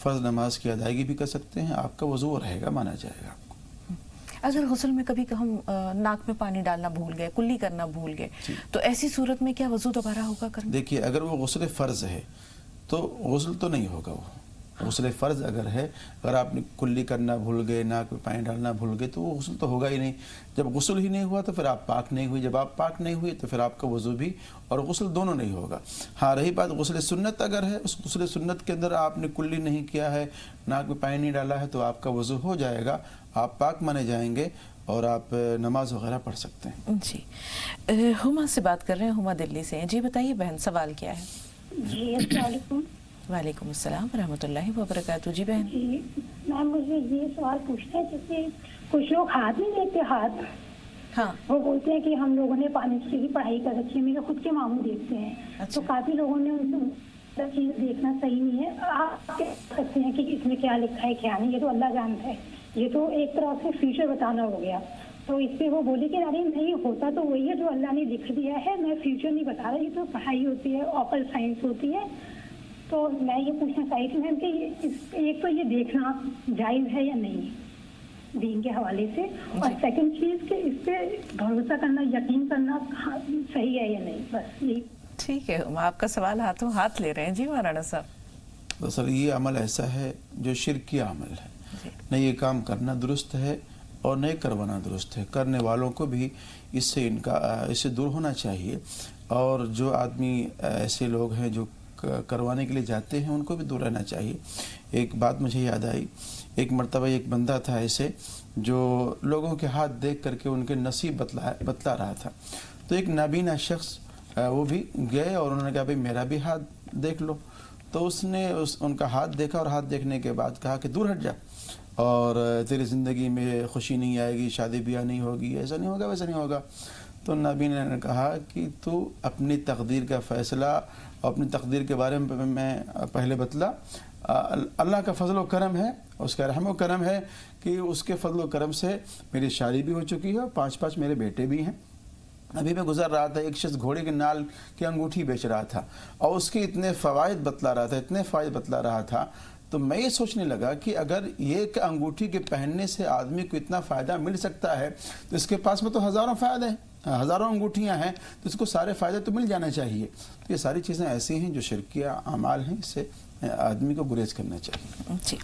فرض نماز کی ادائیگی بھی کر سکتے ہیں، آپ کا وضو رہے گا، مانا جائے گا آپ کو۔ اگر غسل میں کبھی ہم ناک میں پانی ڈالنا بھول گئے، کلی کرنا بھول گئے، تو ایسی صورت میں کیا وضو دوبارہ ہوگا کرنا؟ دیکھیے، اگر وہ غسل فرض ہے تو غسل تو نہیں ہوگا، وہ غسل فرض اگر ہے، اگر آپ نے کلی کرنا بھول گئے، ناک میں پانی ڈالنا بھول گئے، تو وہ غسل تو ہوگا ہی نہیں۔ جب غسل ہی نہیں ہوا تو پھر آپ پاک نہیں ہوئی، جب آپ پاک نہیں ہوئے تو پھر آپ کا وضو بھی اور غسل دونوں نہیں ہوگا۔ ہاں، رہی بات غسل سنت اگر ہے، اس غسل سنت کے اندر آپ نے کلی نہیں کیا ہے، ناک میں پانی نہیں ڈالا ہے، تو آپ کا وضو ہو جائے گا، آپ پاک مانے جائیں گے اور آپ نماز وغیرہ پڑھ سکتے ہیں۔ جی ہما سے بات کر رہے ہیں، ہما دلی سے ہیں۔ جی بتائیے بہن، سوال کیا ہے؟ جی السلام علیکم۔ وعلیکم السلام ورحمۃ اللہ وبرکاتہ۔ جی بہن، جی میم مجھے یہ سوال پوچھنا ہے، جیسے کچھ لوگ ہاتھ نہیں دیتے، ہاتھ ہاں وہ بولتے ہیں کہ ہم لوگوں نے پانی کی پڑھائی کر رکھی ہے، میرے خود کے ماموں دیکھتے ہیں، تو کافی لوگوں نے ان سے چیز دیکھنا صحیح نہیں ہے، آپ کہہ سکتے ہیں کہ اس میں کیا لکھا ہے کیا نہیں، یہ تو اللہ جانتا ہے، یہ تو ایک طرح سے فیوچر بتانا ہو گیا۔ تو اس پہ وہ بولے کہ ارے نہیں ہوتا تو وہی ہے جو اللہ نے لکھ دیا ہے، میں فیوچر نہیں بتا رہا، یہ تو پڑھائی ہوتی ہے، اوپر سائنس ہوتی ہے۔ تو میں یہ پوچھنا چاہیے تھی میم کہ ایک تو یہ دیکھنا جائز ہے یا نہیں دین کے حوالے سے، اور سیکنڈ چیز کہ اس پہ بھروسہ کرنا، یقین کرنا صحیح ہے یا نہیں، بس یہی۔ ٹھیک ہے، ہم آپ کا سوال ہاتھوں ہاتھ لے رہے ہیں۔ جی مولانا صاحب، دراصل یہ عمل ایسا ہے جو شرکی عمل ہے، نہ یہ کام کرنا درست ہے اور نہ کروانا درست ہے، کرنے والوں کو بھی اس سے دور ہونا چاہیے، اور جو آدمی ایسے لوگ ہیں جو کروانے کے لیے جاتے ہیں ان کو بھی دور رہنا چاہیے۔ ایک بات مجھے یاد آئی، ایک مرتبہ ایک بندہ تھا ایسے جو لوگوں کے ہاتھ دیکھ کر کے ان کے نصیب بتلا رہا تھا، تو ایک نابینا شخص وہ بھی گئے اور انہوں نے کہا بھئی میرا بھی ہاتھ دیکھ لو، تو اس نے ان کا ہاتھ دیکھا اور ہاتھ دیکھنے کے بعد کہا کہ دور ہٹ جا، اور تیری زندگی میں خوشی نہیں آئے گی، شادی بیاہ نہیں ہوگی، ایسا نہیں ہوگا ویسا نہیں ہوگا۔ تو نابینا نے کہا کہ تو اپنی تقدیر کا فیصلہ اور اپنی تقدیر کے بارے میں پہلے بتلا، اللہ کا فضل و کرم ہے، اس کا رحم و کرم ہے کہ اس کے فضل و کرم سے میری شادی بھی ہو چکی ہے اور 5 میرے بیٹے بھی ہیں۔ ابھی میں گزر رہا تھا، ایک شخص گھوڑے کے نال کی انگوٹھی بیچ رہا تھا اور اس کے اتنے فوائد بتلا رہا تھا، اتنے فوائد بتلا رہا تھا، تو میں یہ سوچنے لگا کہ اگر یہ انگوٹھی کے پہننے سے آدمی کو اتنا فائدہ مل سکتا ہے تو اس کے پاس میں تو ہزاروں فائدے ہیں، ہزاروں انگوٹھیاں ہیں، تو اس کو سارے فائدے تو مل جانا چاہیے۔ تو یہ ساری چیزیں ایسی ہیں جو شرکیہ اعمال ہیں، اس سے आदमी को गुरेज करना चाहिए। जी,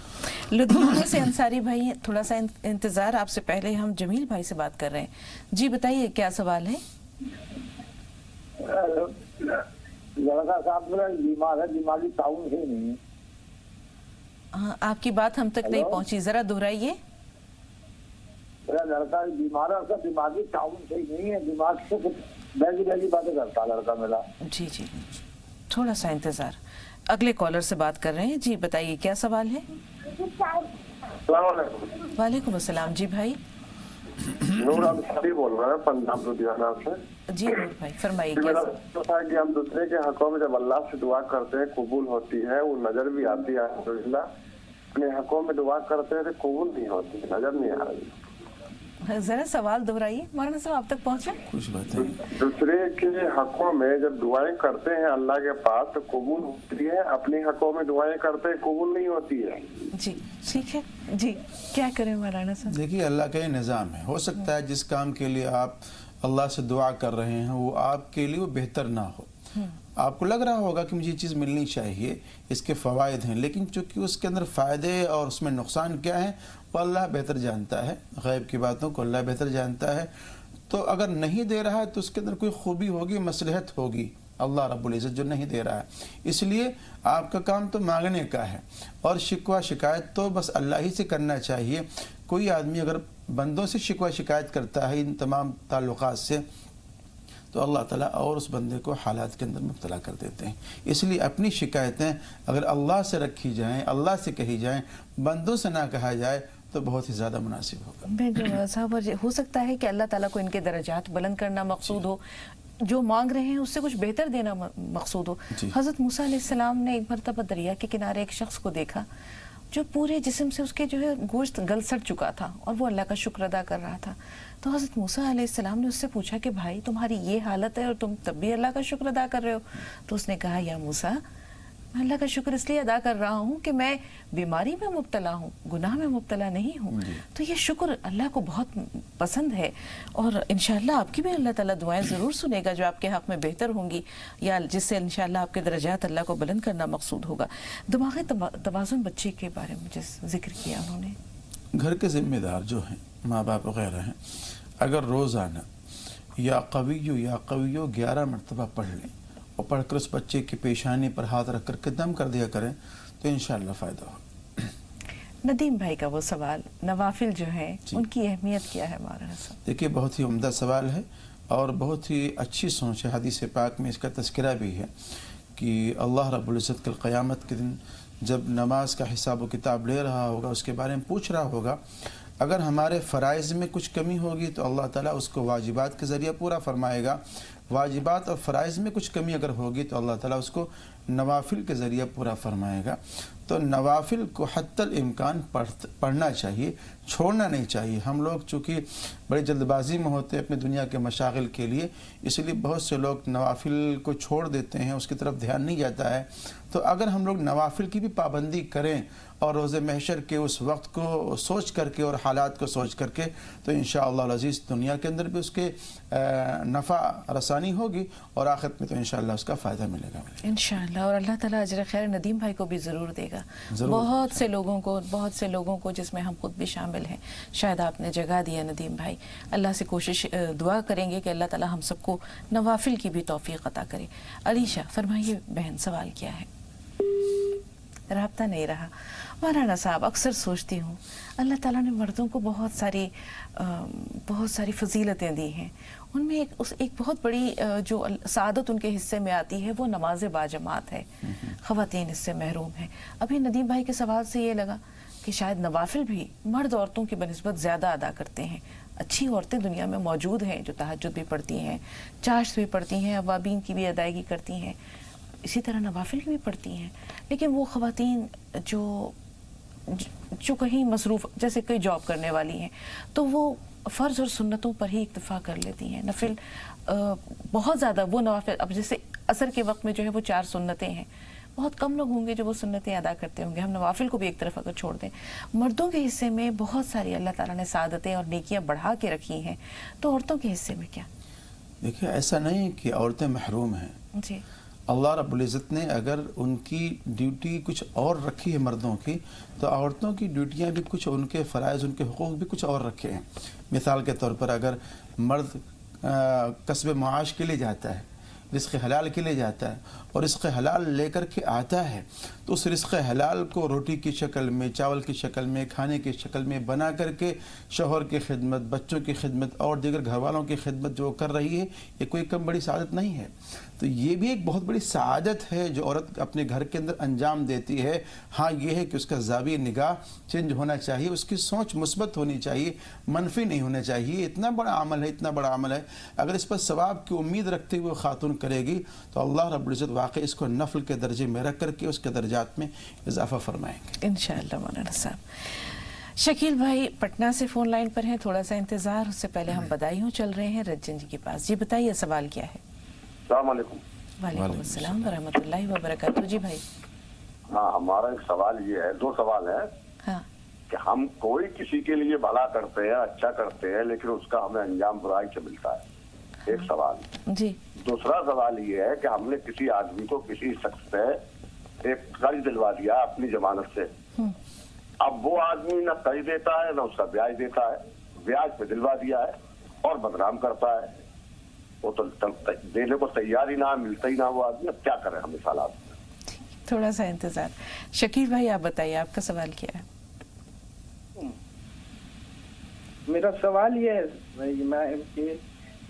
लुधियाना से अंसारी भाई, थोड़ा सा इंतज़ार, आपसे पहले हम जमील भाई से बात कर रहे हैं। जी बताइए क्या सवाल है? लड़का साहब मेरा बीमार है, दिमागी ताउन है नहीं। हाँ, आपकी बात हम तक नहीं पहुंची, जरा दोहराइए। मेरा लड़का बीमार है, उसका दिमागी ताउन सही नहीं है, दिमाग से बैगी बैगी बातें करता लड़का मेरा। जी जी, थोड़ा सा इंतजार, अगले कॉलर से बात कर रहे हैं। जी बताइए क्या सवाल है? वालेकुम अस्सलाम। जी भाई, नूर अंसारी बोल रहा है पंजाब लुधियाना से। जी नूर भाई फरमाइए। मेरा सोचा है कि हम दूसरे के हकों में जब अल्लाह से दुआ करते हैं कबूल होती है, वो नजर भी आती है, अल्हम्दुलिल्लाह। अपने हकों में दुआ करते हैं तो कबूल नहीं होती, नजर नहीं आ रही। जरा सवाल दोहराइए मौलाना साहब, आप तक पहुंचे। कुछ बताइए। दूसरे के हकों में जब दुआएं करते हैं अल्लाह के पास तो कबूल होती है, अपने हकों में दुआएं करते हैं कबूल नहीं होती है। जी ठीक है। जी क्या करें मौलाना साहब? देखिए, अल्लाह का ये निज़ाम है। हो सकता है जिस काम के लिए आप अल्लाह से दुआ कर रहे हैं वो आपके लिए वो बेहतर ना हो। आपको लग रहा होगा कि मुझे ये चीज़ मिलनी चाहिए, इसके फ़वाइद हैं, लेकिन चूंकि उसके अंदर फ़ायदे और उसमें नुकसान क्या है वो अल्लाह बेहतर जानता है। गैब की बातों को अल्लाह बेहतर जानता है। तो अगर नहीं दे रहा है तो उसके अंदर कोई खूबी होगी, मसलहत होगी, अल्लाह रब्बुल इज़्ज़त जो नहीं दे रहा है। इसलिए आपका काम तो मांगने का है और शिकवा शिकायत तो बस अल्लाह ही से करना चाहिए। कोई आदमी अगर बंदों से शिकवा शिकायत करता है इन तमाम ताल्लुकात से, तो अल्लाह ताला और उस बंदे को हालात के अंदर मुब्तला कर देते हैं। इसलिए अपनी शिकायतें अगर अल्लाह से रखी जाएं, अल्लाह से कही जाएं, बंदों से ना कहा जाए तो बहुत ही ज़्यादा मुनासिब होगा। साहब, हो सकता है कि अल्लाह ताला को इनके दर्जात बुलंद करना मकसूद हो, जो मांग रहे हैं उससे कुछ बेहतर देना मकसूद हो। हज़रत मूसा अलैहिस्सलाम ने एक मरतबा दरिया के किनारे एक शख्स को देखा जो पूरे जिस्म से उसके जो है गोश्त गल सड़ चुका था और वो अल्लाह का शुक्र अदा कर रहा था। तो हज़रत मूसा अलैहिस्सलाम ने उससे पूछा कि भाई तुम्हारी ये हालत है और तुम तब भी अल्लाह का शुक्र अदा कर रहे हो? तो उसने कहा, या मूसा, मैं अल्लाह का शुक्र इसलिए अदा कर रहा हूँ कि मैं बीमारी में मुब्तला हूँ, गुनाह में मुब्तला नहीं हूँ। तो ये शुक्र अल्लाह को बहुत पसंद है और इंशाअल्लाह आपकी भी अल्लाह ताला दुआएं ज़रूर सुनेगा जो आपके हक़ में बेहतर होंगी या जिससे इंशाअल्लाह आपके दर्जात अल्लाह को बुलंद करना मकसूद होगा। दिमागी तवाज़ुन बच्चे के बारे में जिस जिक्र किया उन्होंने, घर के ज़िम्मेदार जो हैं, माँ बाप वगैरह हैं, अगर रोज़ाना या कवियो 11 मरतबा पढ़ लें और पढ़कर उस बच्चे की पेशानी पर हाथ रख कर के दम कर दिया करें तो इंशाअल्लाह फ़ायदा होगा। नदीम भाई का वो सवाल, नवाफिल जो है उनकी अहमियत क्या है मौलाना साहब? देखिए, बहुत ही उम्दा सवाल है और बहुत ही अच्छी सोच है। हदीस पाक में इसका तज़किरा भी है कि अल्लाह रब्बुल इज़्ज़त कल क़यामत के दिन जब नमाज का हिसाब व किताब ले रहा होगा, उसके बारे में पूछ रहा होगा। अगर हमारे फ़राइज़ में कुछ कमी होगी तो अल्लाह ताला उसको वाजिबात के ज़रिए पूरा फरमाएगा। वाजिबात और फ़राइज़ में कुछ कमी अगर होगी तो अल्लाह ताला उसको नवाफिल के ज़रिए पूरा फरमाएगा। तो नवाफिल को हत्तल इम्कान पढ़ना चाहिए, छोड़ना नहीं चाहिए। हम लोग चूँकि बड़ी जल्दबाजी में होते हैं अपनी दुनिया के मशागिल के लिए, इसलिए बहुत से लोग नवाफिल को छोड़ देते हैं, उसकी तरफ ध्यान नहीं जाता है। तो अगर हम लोग नवाफिल की भी पाबंदी करें और रोज़े महशर के उस वक्त को सोच करके और हालात को सोच करके, तो इंशाअल्लाह अज़ीज़ दुनिया के अंदर भी उसके नफ़ा रसानी होगी और आखिरत में तो इंशाअल्लाह उसका फ़ायदा मिलेगा इंशाअल्लाह। और अल्लाह ताला अजर खैर नदीम भाई को भी ज़रूर देगा। बहुत से लोगों को जिसमें हम खुद भी शामिल हैं, शायद आपने जगह दिया नदीम भाई। अल्लाह से कोशिश दुआ करेंगे कि अल्लाह ताला हम सबको नवाफिल की भी तौफीक अता करे। अलीशा फरमाइए बहन, सवाल क्या है? राब्ता नहीं रहा। मौलाना साहब, अक्सर सोचती हूँ अल्लाह ताला ने मर्दों को बहुत सारी फजीलतें दी हैं, उनमें एक बहुत बड़ी जो सादत उनके हिस्से में आती है वो नमाज बाजमात है। ख़वातीन इससे महरूम हैं। अभी नदीम भाई के सवाल से ये लगा कि शायद नवाफिल भी मर्द औरतों की बनिस्बत ज़्यादा अदा करते हैं। अच्छी औरतें दुनिया में मौजूद हैं जो तहज्जुद भी पढ़ती हैं, चाश्त भी पढ़ती हैं, अवाबीन की भी अदायगी करती हैं, इसी तरह नवाफिल की भी पढ़ती हैं। लेकिन वो ख़वातीन जो कहीं मसरूफ़, जैसे कोई जॉब करने वाली हैं, तो वो फ़र्ज़ और सुन्नतों पर ही इक्तफ़ा कर लेती हैं। नफिल बहुत ज़्यादा वो नवाफिल, अब जैसे असर के वक्त में जो है वो 4 सुन्नतें हैं, बहुत कम लोग होंगे जो वो सुन्नतें अदा करते होंगे। हम नवाफिल को भी एक तरफ अगर छोड़ दें, मर्दों के हिस्से में बहुत सारी अल्लाह ताला ने सादतें और नेकियां बढ़ा के रखी हैं, तो औरतों के हिस्से में क्या? देखिए, ऐसा नहीं कि औरतें महरूम हैं। जी, अल्लाह रब्बुल इज़्ज़त ने अगर उनकी ड्यूटी कुछ और रखी है मर्दों की, तो औरतों की ड्यूटियां भी कुछ, उनके फ़राइज़, उनके हुकूक भी कुछ और रखे हैं। मिसाल के तौर पर अगर मर्द कस्ब माश के लिए जाता है, रिज़्क़ हलाल के लिए जाता है और रिज़्क़ हलाल लेकर के आता है, तो उस रिज़्क़ हलाल को रोटी की शक्ल में, चावल की शक्ल में, खाने की शक्ल में बना करके शौहर की खिदमत, बच्चों की खिदमत और दीगर घरवालों की खिदमत जो कर रही है, ये कोई कम बड़ी सआदत नहीं है। तो ये भी एक बहुत बड़ी सआदत है जो औरत अपने घर के अंदर अंजाम देती है। हाँ, ये है कि उसका ज़ाविया निगाह चेंज होना चाहिए, उसकी सोच मुस्बत होनी चाहिए, मनफी नहीं होना चाहिए। इतना बड़ा अमल है, इतना बड़ा अमल है, अगर इस पर सवाब की उम्मीद रखते हुए खातून करेगी तो अल्लाह रब्बुल इज़्ज़त वाकई इसको नफल के दर्जे में रख करके उसके दर्जात में इजाफा फरमाएंगे इंशाअल्लाह। मौलाना साहब, शकील भाई पटना से फ़ोन लाइन पर हैं, थोड़ा सा इंतज़ार, उससे पहले हम बधाइयों चल रहे हैं रज्जन जी के पास। जी बताइए, सवाल क्या है? वालेकुम अस्सलाम वरहमतुल्लाहि वबरकातुहू। जी भाई। हाँ, हमारा एक सवाल ये है, दो सवाल है। हाँ। कि हम कोई किसी के लिए भला करते हैं, अच्छा करते हैं, लेकिन उसका हमें अंजाम बुराई से मिलता है, एक सवाल। जी। दूसरा सवाल ये है कि हमने किसी आदमी को, किसी शख्स से एक कर्ज दिलवा दिया अपनी जमानत से। अब वो आदमी न कर्ज देता है, न उसका ब्याज देता है, ब्याज पे दिलवा दिया है और बदनाम करता है। वो तो देने को तैयार ही ना, मिलता ही ना वो आदमी। अब क्या करें हम इस हालात में? थोड़ा सा इंतजार। शकील भाई आप बताइए, आपका सवाल क्या है? मेरा सवाल ये है,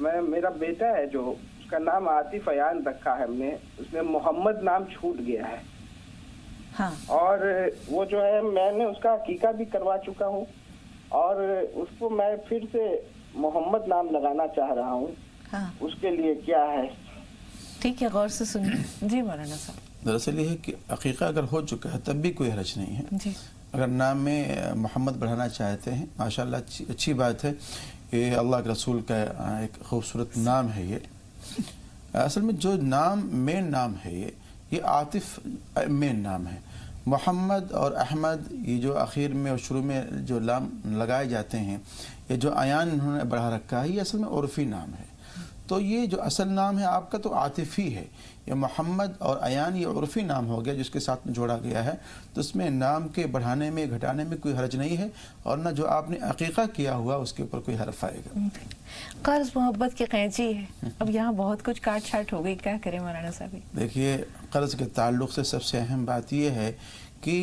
मैं मेरा बेटा है जो, उसका नाम आतिफ अयान रखा है हमने, उसमें मोहम्मद नाम छूट गया है। हाँ। और वो जो है, मैंने उसका हकीका भी करवा चुका हूँ और उसको मैं फिर से मोहम्मद नाम लगाना चाह रहा हूँ। हाँ। उसके लिए क्या है? ठीक है, गौर से सुनिए। जी मौलाना साहब। दरअसल ये है कि अकीका अगर हो चुका है तब भी कोई हरज नहीं है। जी। अगर नाम में मोहम्मद बढ़ाना चाहते हैं, माशाल्लाह अच्छी बात है, ये अल्लाह के रसूल का एक खूबसूरत नाम है। ये असल में जो नाम मेन नाम है, ये आतिफ मेन नाम है। मोहम्मद और अहमद ये जो आखिर में और शुरू में जो नाम लगाए जाते हैं, ये जो अयान उन्होंने बढ़ा रखा है, ये असल में उर्फ़ी नाम है। तो ये जो असल नाम है आपका तो आतिफ़ी है, ये मोहम्मद और अयान ये उर्फ़ी नाम हो गया जिसके साथ में जोड़ा गया है। तो इसमें नाम के बढ़ाने में, घटाने में कोई हर्ज नहीं है, और न जो आपने अकीक़ा किया हुआ उसके ऊपर कोई हर्फ आएगा। कर्ज मोहब्बत की कैंची है, अब यहाँ बहुत कुछ काट छाट हो गई, क्या करें मौलाना साहब? देखिए, कर्ज के ताल्लुक़ से सबसे अहम बात यह है कि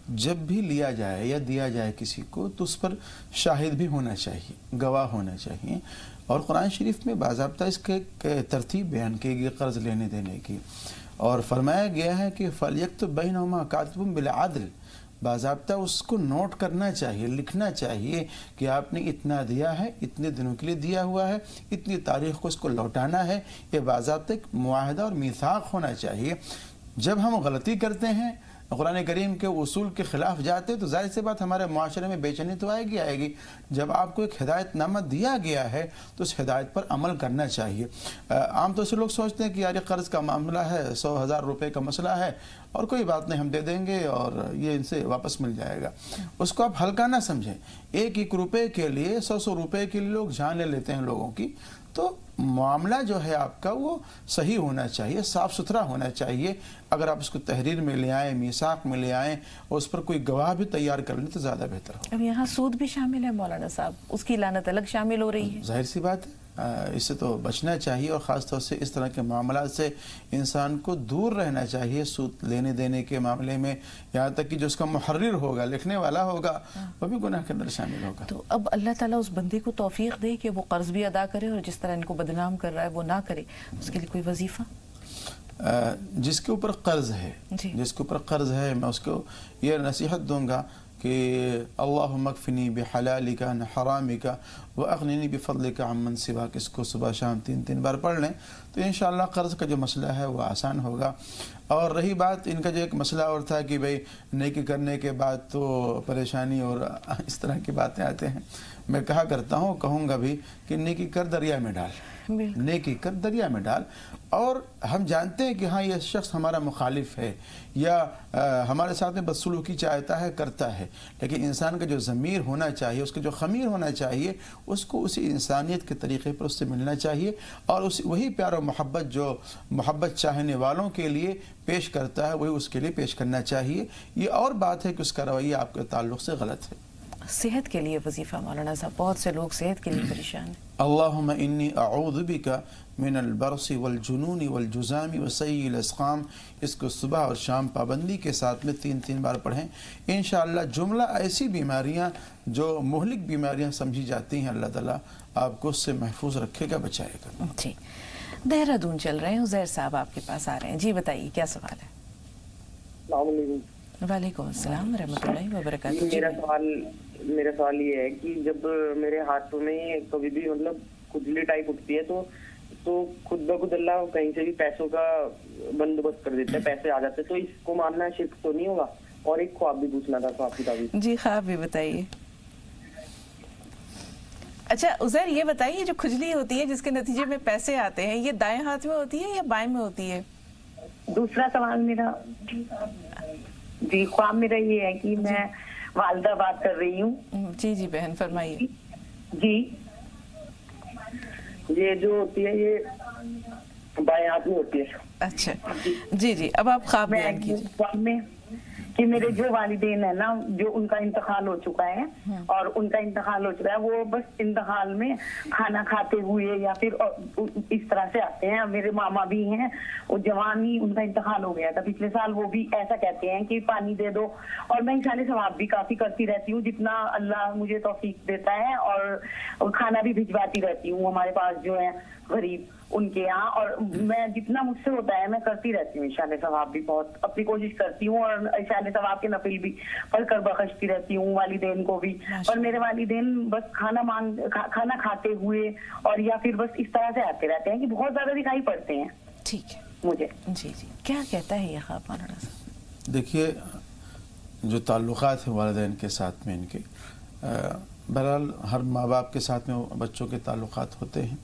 जब भी लिया जाए या दिया जाए किसी को, तो उस पर शाहिद भी होना चाहिए, गवाह होना चाहिए। और कुरान शरीफ में बाज़ाब्ता इसके तरतीब बयान की गई कर्ज़ लेने देने की, और फरमाया गया है कि फ़लयक्तुब बैनहुमा कातिबुन बिल अदल, बाज़ाब्ता उसको नोट करना चाहिए, लिखना चाहिए कि आपने इतना दिया है, इतने दिनों के लिए दिया हुआ है, इतनी तारीख़ को इसको लौटाना है। ये बाज़ाब्ता एक मुआहदा और मीसाक होना चाहिए। जब हम गलती करते हैं, कुरान करीम के उसूल के ख़िलाफ़ जाते हैं, तो जाहिर सी बात हमारे माशरे में बेचैनी तो आएगी। जब आपको एक हिदायतनामा दिया गया है तो उस हिदायत पर अमल करना चाहिए। आमतौर से लोग सोचते हैं कि यार ये कर्ज़ का मामला है, 100,000 रुपये का मसला है और कोई बात नहीं, हम दे देंगे और ये इनसे वापस मिल जाएगा। उसको आप हल्का ना समझें। एक रुपये के लिए, 100 रुपये के लिए लोग जान ले लेते हैं लोगों की। तो मामला जो है आपका वो सही होना चाहिए, साफ़ सुथरा होना चाहिए। अगर आप उसको तहरीर में ले आएँ, मीसाक में ले आएँ और उस पर कोई गवाह भी तैयार कर लें तो ज़्यादा बेहतर हो। अब यहाँ सूद भी शामिल है मौलाना साहब, उसकी लानत अलग शामिल हो रही है। जाहिर सी बात है, इससे तो बचना चाहिए और ख़ास तौर से इस तरह के मामला से इंसान को दूर रहना चाहिए। सूद लेने देने के मामले में, यहाँ तक कि जो उसका मुहर्रिर होगा, लिखने वाला होगा, वो भी गुनाह के अंदर शामिल होगा। तो अब अल्लाह ताला उस बंदे को तौफीक दे कि वो कर्ज भी अदा करे और जिस तरह इनको बदनाम कर रहा है वो ना करे, उसके लिए कोई वजीफ़ा? जिसके ऊपर कर्ज है, जिसके ऊपर कर्ज है, मैं उसको ये नसीहत दूंगा कि अल्लाहुम्मा अक्फिनी बिहलालिका अन हरामिका व अगनिनी बिफضलिका अम्मन सिवाक, इसको सुबह शाम 3 बार पढ़ लें तो इंशाअल्लाह कर्ज़ का जो मसला है वो आसान होगा। और रही बात इनका जो एक मसला और था कि भाई नेकी करने के बाद तो परेशानी और इस तरह की बातें आते हैं, मैं कहा करता हूँ, कहूँगा भी कि नेकी कर दरिया में डाल, नेकी कर दरिया में डाल। और हम जानते हैं कि हाँ ये शख्स हमारा मुखालिफ है या हमारे साथ में बदसलूकी चाहता है, करता है, लेकिन इंसान का जो ज़मीर होना चाहिए, उसका जो ख़मीर होना चाहिए, उसको उसी इंसानियत के तरीक़े पर उससे मिलना चाहिए और वही प्यार और मोहब्बत जो मोहब्बत चाहने वालों के लिए पेश करता है वही उसके लिए पेश करना चाहिए। ये और बात है कि उसका रवैया आपके ताल्लुक़ से गलत है। सेहत के लिए वजीफ़ा मौलाना साहब, बहुत से लोग सेहत के लिए परेशान हैं। अल्लाहुम्मा इन्नी अऊज़ु बिका मिनल बरसी वल जुनूनी वल जुज़ामी व सय्यिल अस्क़ाम, इसको सुबह और शाम पाबंदी के साथ में 3-3 बार पढ़ें। इंशाअल्लाह जुमला ऐसी बीमारियां जो मुहलिक बीमारियां समझी जाती हैं, अल्लाह ताला आपको उससे महफूज रखेगा, बचाएगा। जी, देहरादून चल रहे हैं, उज़ैर साहब आपके पास आ रहे हैं। जी बताइए क्या सवाल है? वालेकुम अस्सलाम व रहमतुल्लाहि व बरकातहू। मेरा सवाल ये है कि जब मेरे हाथों में कभी भी मतलब खुजली टाइप उठती है तो खुद ब खुद अल्लाह कहीं से भी पैसों का बंदोबस्त कर देता है, पैसे आ जाते हैं, तो इसको मानना शिर्क तो नहीं होगा? और एक ख्वाब भी पूछना था, ख्वाब की ताबीर। जी ख्वाब भी बताइए। अच्छा उज़ैर ये बताइए, जो खुजली होती है जिसके नतीजे में पैसे आते हैं, ये दाएं हाथ में होती है या बाएं में होती है? दूसरा सवाल मेरा जी, ख्वाब मेरा ये है कि मैं वालिदा बात कर रही हूँ। जी जी बहन फरमाइए। जी, ये जो होती है ये बाएं हाथ में होती है। अच्छा जी जी, अब आप ख्वाब बयान कीजिए। ख्वाब में कि मेरे जो वालिदैन है ना, जो उनका इंतकाल हो चुका है और उनका इंतकाल हो चुका है, वो बस इंतकाल में खाना खाते हुए या फिर इस तरह से आते हैं। मेरे मामा भी हैं, वो जवानी उनका इंतकाल हो गया था पिछले साल, वो भी ऐसा कहते हैं कि पानी दे दो। और मैं इंशाल्लाह सवाब भी काफी करती रहती हूँ जितना अल्लाह मुझे तौफीक देता है, और खाना भी भिजवाती रहती हूँ हमारे पास जो है गरीब उनके यहाँ, और मैं जितना मुझसे होता है मैं करती रहती हूँ। इंशाल्लाह सवाब भी बहुत अपनी कोशिश करती हूँ और इंशाल्लाह सवाब के नफिल भी पढ़कर बख्शती रहती हूँ वालिदैन को भी। और मेरे वालिदैन बस खाना खाते हुए और या फिर बस इस तरह से आते रहते हैं कि बहुत ज्यादा दिखाई पड़ते हैं। ठीक है मुझे। जी जी, क्या कहता है ये ख्वाब मौलाना साहब? देखिए, जो ताल्लुकात हैं वालिदैन के साथ में इनके, बहरहाल हर माँ बाप के साथ में बच्चों के ताल्लुकात होते हैं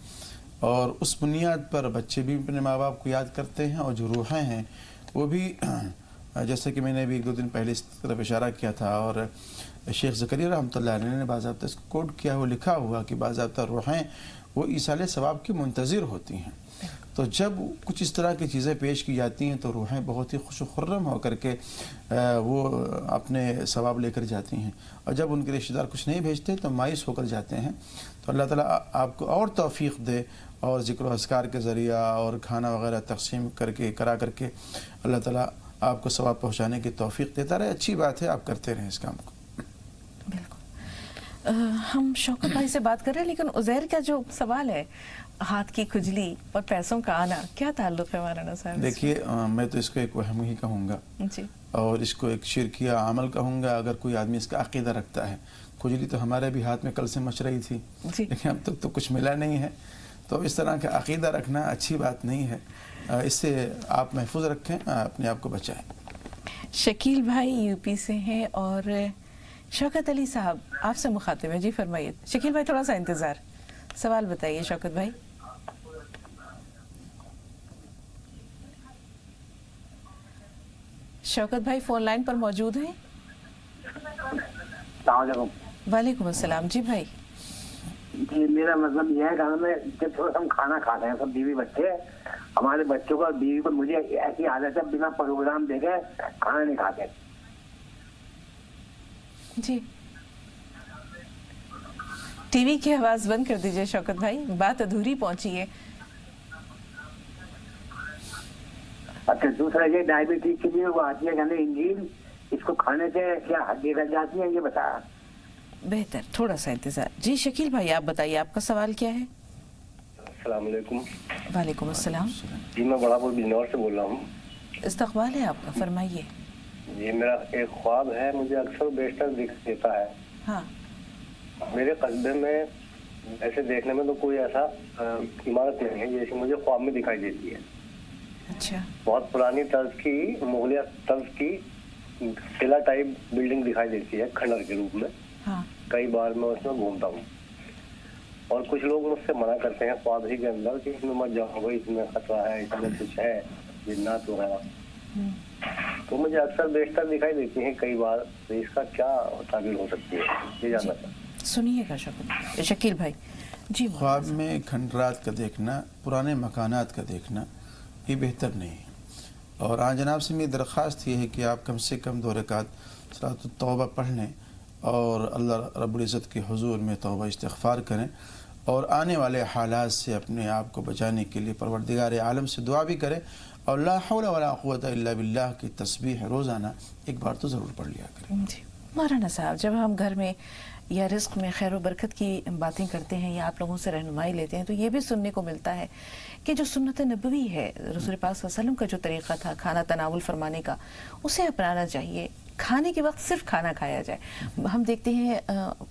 और उस बुनियाद पर बच्चे भी अपने माँ बाप को याद करते हैं और जो रूहें हैं वो भी, जैसे कि मैंने भी 1-2 दिन पहले इस तरफ इशारा किया था और शेख ज़करिया रहमतुल्लाह अलैह ने बाज़ाब्ता इसको कोड किया, वो लिखा हुआ कि बाज़ाब्ता रूहें वो ईसाले सवाब की मुंतज़िर होती हैं। तो जब कुछ इस तरह की चीज़ें पेश की जाती हैं तो रूहें बहुत ही खुश खुर्रम होकर के वो अपने सवाब लेकर जाती हैं, और जब उनके रिश्तेदार कुछ नहीं भेजते तो मायूस होकर जाते हैं। तो अल्लाह ताला आपको और तौफीक दे और ज़िक्र अस्कार के ज़रिया और खाना वगैरह तक़सीम करा करके अल्लाह ताला आपको सवाब पहुँचाने की तौफीक देता रहे। अच्छी बात है, आप करते रहें इस काम को। बिल्कुल। हम शौकत भाई से बात कर रहे हैं, लेकिन उज़ैर का जो सवाल है, हाथ की खुजली और पैसों का आना, क्या ताल्लुक़ है मौलाना साहब? देखिए, मैं तो इसको एक वहम ही कहूँगा जी, और इसको एक शिरकिया अमल कहूँगा अगर कोई आदमी इसका अक़ीदा रखता है। खुजली तो हमारे भी हाथ में कल से मच रही थी, लेकिन अब तक तो कुछ मिला नहीं है, तो इस तरह का अक़ीदा रखना अच्छी बात नहीं है। इससे आप महफूज रखें, अपने आप को बचाएं। शकील भाई यूपी से हैं और शौकत अली साहब आपसे मुखातिब है। जी फरमाइए शकील भाई, थोड़ा सा इंतज़ार, सवाल बताइए शौकत भाई। शौकत भाई फ़ोन लाइन पर मौजूद हैं? वालेकुम अस्सलाम। जी भाई। जी, मेरा मतलब यह है कि में जब थोड़ा हम खाना खाते हैं सब बीवी बच्चे, हमारे बच्चों को और बीवी को, मुझे ऐसी आदत है बिना प्रोग्राम देखे खाना नहीं खाते। जी, टीवी की आवाज बंद कर दीजिए शौकत भाई, बात अधूरी पहुंची है। अच्छा, दूसरा ये डायबिटीज के लिए वो आती है कहने इंजीन, इसको खाने से क्या हड्डी गल जाती है, ये बताया। बेहतर, थोड़ा सा इंतजार। जी शकील भाई आप बताइए, आपका सवाल क्या है? अस्सलाम वालेकुम। वालेकुम अस्सलाम। जी, मैं बड़ापुर बिजनौर से बोल रहा हूँ। इस्तकबाल है आपका, फरमाइए। ये मेरा एक ख्वाब है, मुझे अक्सर बेशतर दिख देता है। हाँ। मेरे कस्बे में ऐसे देखने में तो कोई ऐसा इमारत नहीं है जैसे मुझे ख्वाब में दिखाई देती है। अच्छा। बहुत पुरानी तर्ज की, मुगलिया तर्ज की किला टाइप बिल्डिंग दिखाई देती है खंडर के रूप में। हाँ। कई बार मैं उसमें घूमता हूँ और कुछ लोग मुझसे मना करते हैं ख्वाब ही के अंदर कि इसमें मत जाओ भाई, इसमें खतरा है, इसमें कुछ है, जिन्नात वगैरह। तो मुझे अक्सर बेशतर दिखाई देती है कई बार, तो इसका क्या ताबीर हो सकती है, ये जानना चाहता हूं। सुनिए का शकील भाई जी। ख्वाब में खंडरात का देखना, पुराने मकानात का देखना, ये बेहतर नहीं है। और आज जनाब से मेरी दरख्वास्त ये है कि आप कम से कम 2 रकात सलात तौबा पढ़ लें और अल्लाह रब्बुल इज़्ज़त के हुजूर में तौबा इस्तिग़फ़ार करें और आने वाले हालात से अपने आप को बचाने के लिए परवरदिगार आलम से दुआ भी करें और ला हौला वला कुव्वता इल्ला बिल्लाह की तस्बीह रोज़ाना एक बार तो ज़रूर पढ़ लिया करें। जी मौलाना साहब, जब हम घर में या रिस्क में खैर बरकत की बातें करते हैं या आप लोगों से रहनुमाई लेते हैं तो ये भी सुनने को मिलता है कि जो सुन्नत नबवी है, रसूल पाक सल्लल्लाहु अलैहि वसल्लम का जो तरीक़ा था खाना तनावुल फरमाने का, उसे अपनाना चाहिए। खाने के वक्त सिर्फ खाना खाया जाए। हम देखते हैं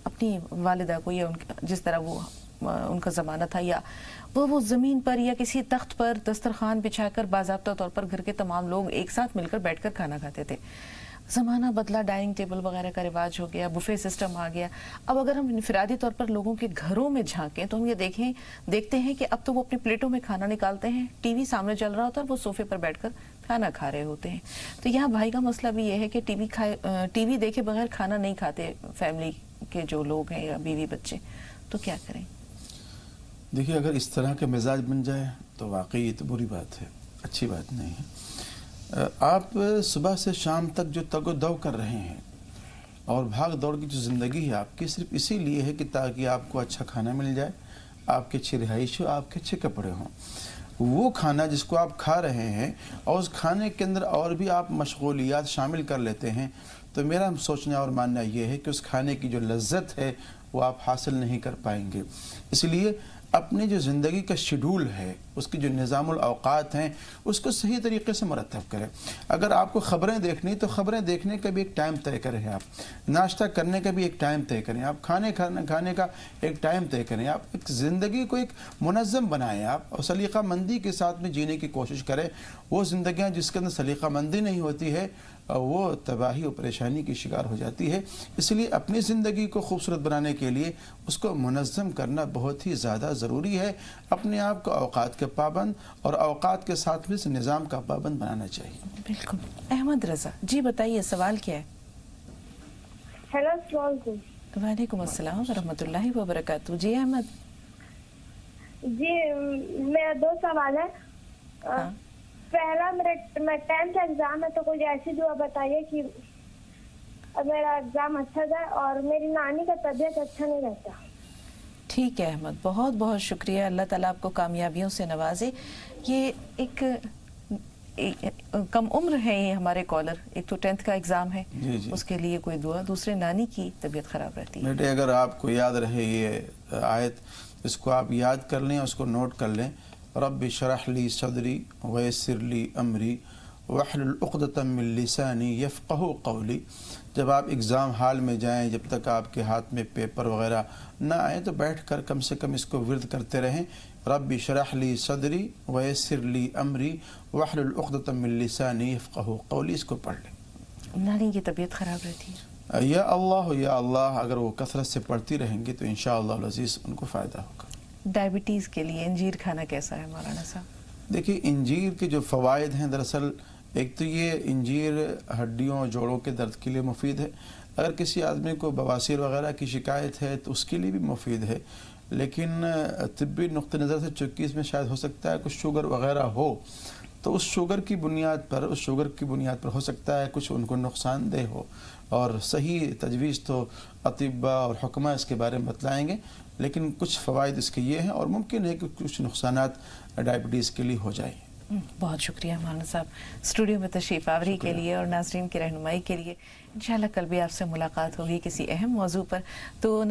अपनी वालिदा को या जिस तरह वो उनका ज़माना था, या वो ज़मीन पर या किसी तख्त पर दस्तरखान बिछाकर बाज़ाब्ता तौर पर घर के तमाम लोग एक साथ मिलकर बैठकर खाना खाते थे। ज़माना बदला, डाइनिंग टेबल वगैरह का रिवाज हो गया, बुफे सिस्टम आ गया। अब अगर हम इनफरादी तौर पर लोगों के घरों में झांकें तो हम ये देखते हैं कि अब तो वो अपनी प्लेटों में खाना निकालते हैं, टीवी सामने चल रहा होता है, वो सोफे पर बैठकर खाना खा रहे होते हैं। तो यहाँ भाई का मसला भी ये है कि टीवी देखे बगैर खाना नहीं खाते फैमिली के जो लोग हैं या बीवी बच्चे, तो क्या करें? देखिए, अगर इस तरह के मिजाज बन जाए तो वाकई ये तो बुरी बात है, अच्छी बात नहीं है। आप सुबह से शाम तक जो तगो-दौ कर रहे हैं और भाग दौड़ की जो ज़िंदगी है आपकी, सिर्फ इसीलिए है कि ताकि आपको अच्छा खाना मिल जाए, आपकी अच्छी रिहाइश हो, आपके अच्छे कपड़े हों। वो खाना जिसको आप खा रहे हैं और उस खाने के अंदर और भी आप मशगूलियात शामिल कर लेते हैं, तो मेरा सोचना और मानना ये है कि उस खाने की जो लज्जत है वो आप हासिल नहीं कर पाएंगे। इसलिए अपनी जो ज़िंदगी का शेड्यूल है, उसकी जो निज़ामुल औक़ात हैं, उसको सही तरीके से मुरतब करें। अगर आपको ख़बरें देखनी तो ख़बरें देखने का भी एक टाइम तय करें, आप नाश्ता करने का भी एक टाइम तय करें, आप खाने खाने का एक टाइम तय करें, आप एक ज़िंदगी को एक मुनज़्ज़म बनाएं आप और सलीक़ा मंदी के साथ में जीने की कोशिश करें। वो ज़िंदगियाँ जिसके अंदर सलीक़ा मंदी नहीं होती है वो तबाही और परेशानी की शिकार हो जाती है। इसलिए अपनी ज़िंदगी को खूबसूरत बनाने के लिए उसको मुनज़्ज़म करना बहुत ही ज़्यादा ज़रूरी है। अपने आप को औक़ात के पाबंद और औक़ात के साथ भी निज़ाम का पाबंद बनाना चाहिए। बिल्कुल। अहमद रज़ा जी, बताइए सवाल क्या है? हेलो, अस्सलाम वालेकुम। वालेकुम अस्सलाम व रहमतुल्लाहि व बरकातहू। जी अहमद जी, मेरा 2 सवाल है। पहला, मेरा 10th एग्जाम है, तो कोई ऐसी दुआ बताइए कि मेरा एग्जाम अच्छा जाए और मेरी नानी का तबीयत अच्छा नहीं रहता। ठीक है अहमद, बहुत बहुत शुक्रिया। अल्लाह ताला आपको कामयाबियों से नवाजे। ये एक कम उम्र है ये हमारे कॉलर, एक तो 10th का एग्ज़ाम है, उसके लिए कोई दुआ, दूसरे नानी की तबीयत ख़राब रहती है। बेटे, अगर आपको याद रहे ये आयत, इसको आप याद कर लें, उसको नोट कर लें। रब्बि शरह ली सदरी वयस्सिर ली अमरी वहलुल उक़दतम मिन लिसानी यफ़क़हू क़ौली। जब आप एग्ज़ाम हाल में जाएं, जब तक आपके हाथ में पेपर वगैरह ना आए, तो बैठकर कम से कम इसको विर्द करते रहें। रब्बि शरह ली सदरी वयस्सिर ली अमरी वहलुल उक़दतम मिन लिसानी यफ़क़हू क़ौली, इसको पढ़ लें। नानी की तबीयत ख़राब रहती है। या अल्लाह, अगर वो कसरत से पढ़ती रहेंगी तो इंशाअल्लाह अज़ीज़ उनको फ़ायदा होगा। डायबिटीज़ के लिए इंजीर खाना कैसा है मौलाना साहब? देखिए, इंजीर के जो फ़वाइद हैं, दरअसल एक तो ये इंजीर हड्डियों जोड़ों के दर्द के लिए मुफीद है। अगर किसी आदमी को बवासीर वगैरह की शिकायत है तो उसके लिए भी मुफीद है। लेकिन तिब्बी नुक्ते नज़र से चूँकि इसमें शायद हो सकता है कुछ शुगर वगैरह हो, तो उस शुगर की बुनियाद पर हो सकता है कुछ उनको नुकसानदेह हो। और सही तजवीज़ तो अतिब्बा और हुक्मा इसके बारे में बतलाएँगे, लेकिन कुछ फ़वाइद इसके ये हैं और मुमकिन है कि कुछ नुकसानात डायबिटीज़ के लिए हो जाए। बहुत शुक्रिया मौलाना साहब स्टूडियो में तशरीफ़ आवरी के लिए और नाज़रीन की रहनुमाई के लिए। इंशाअल्लाह कल भी आपसे मुलाकात होगी किसी अहम मौजू पर। तो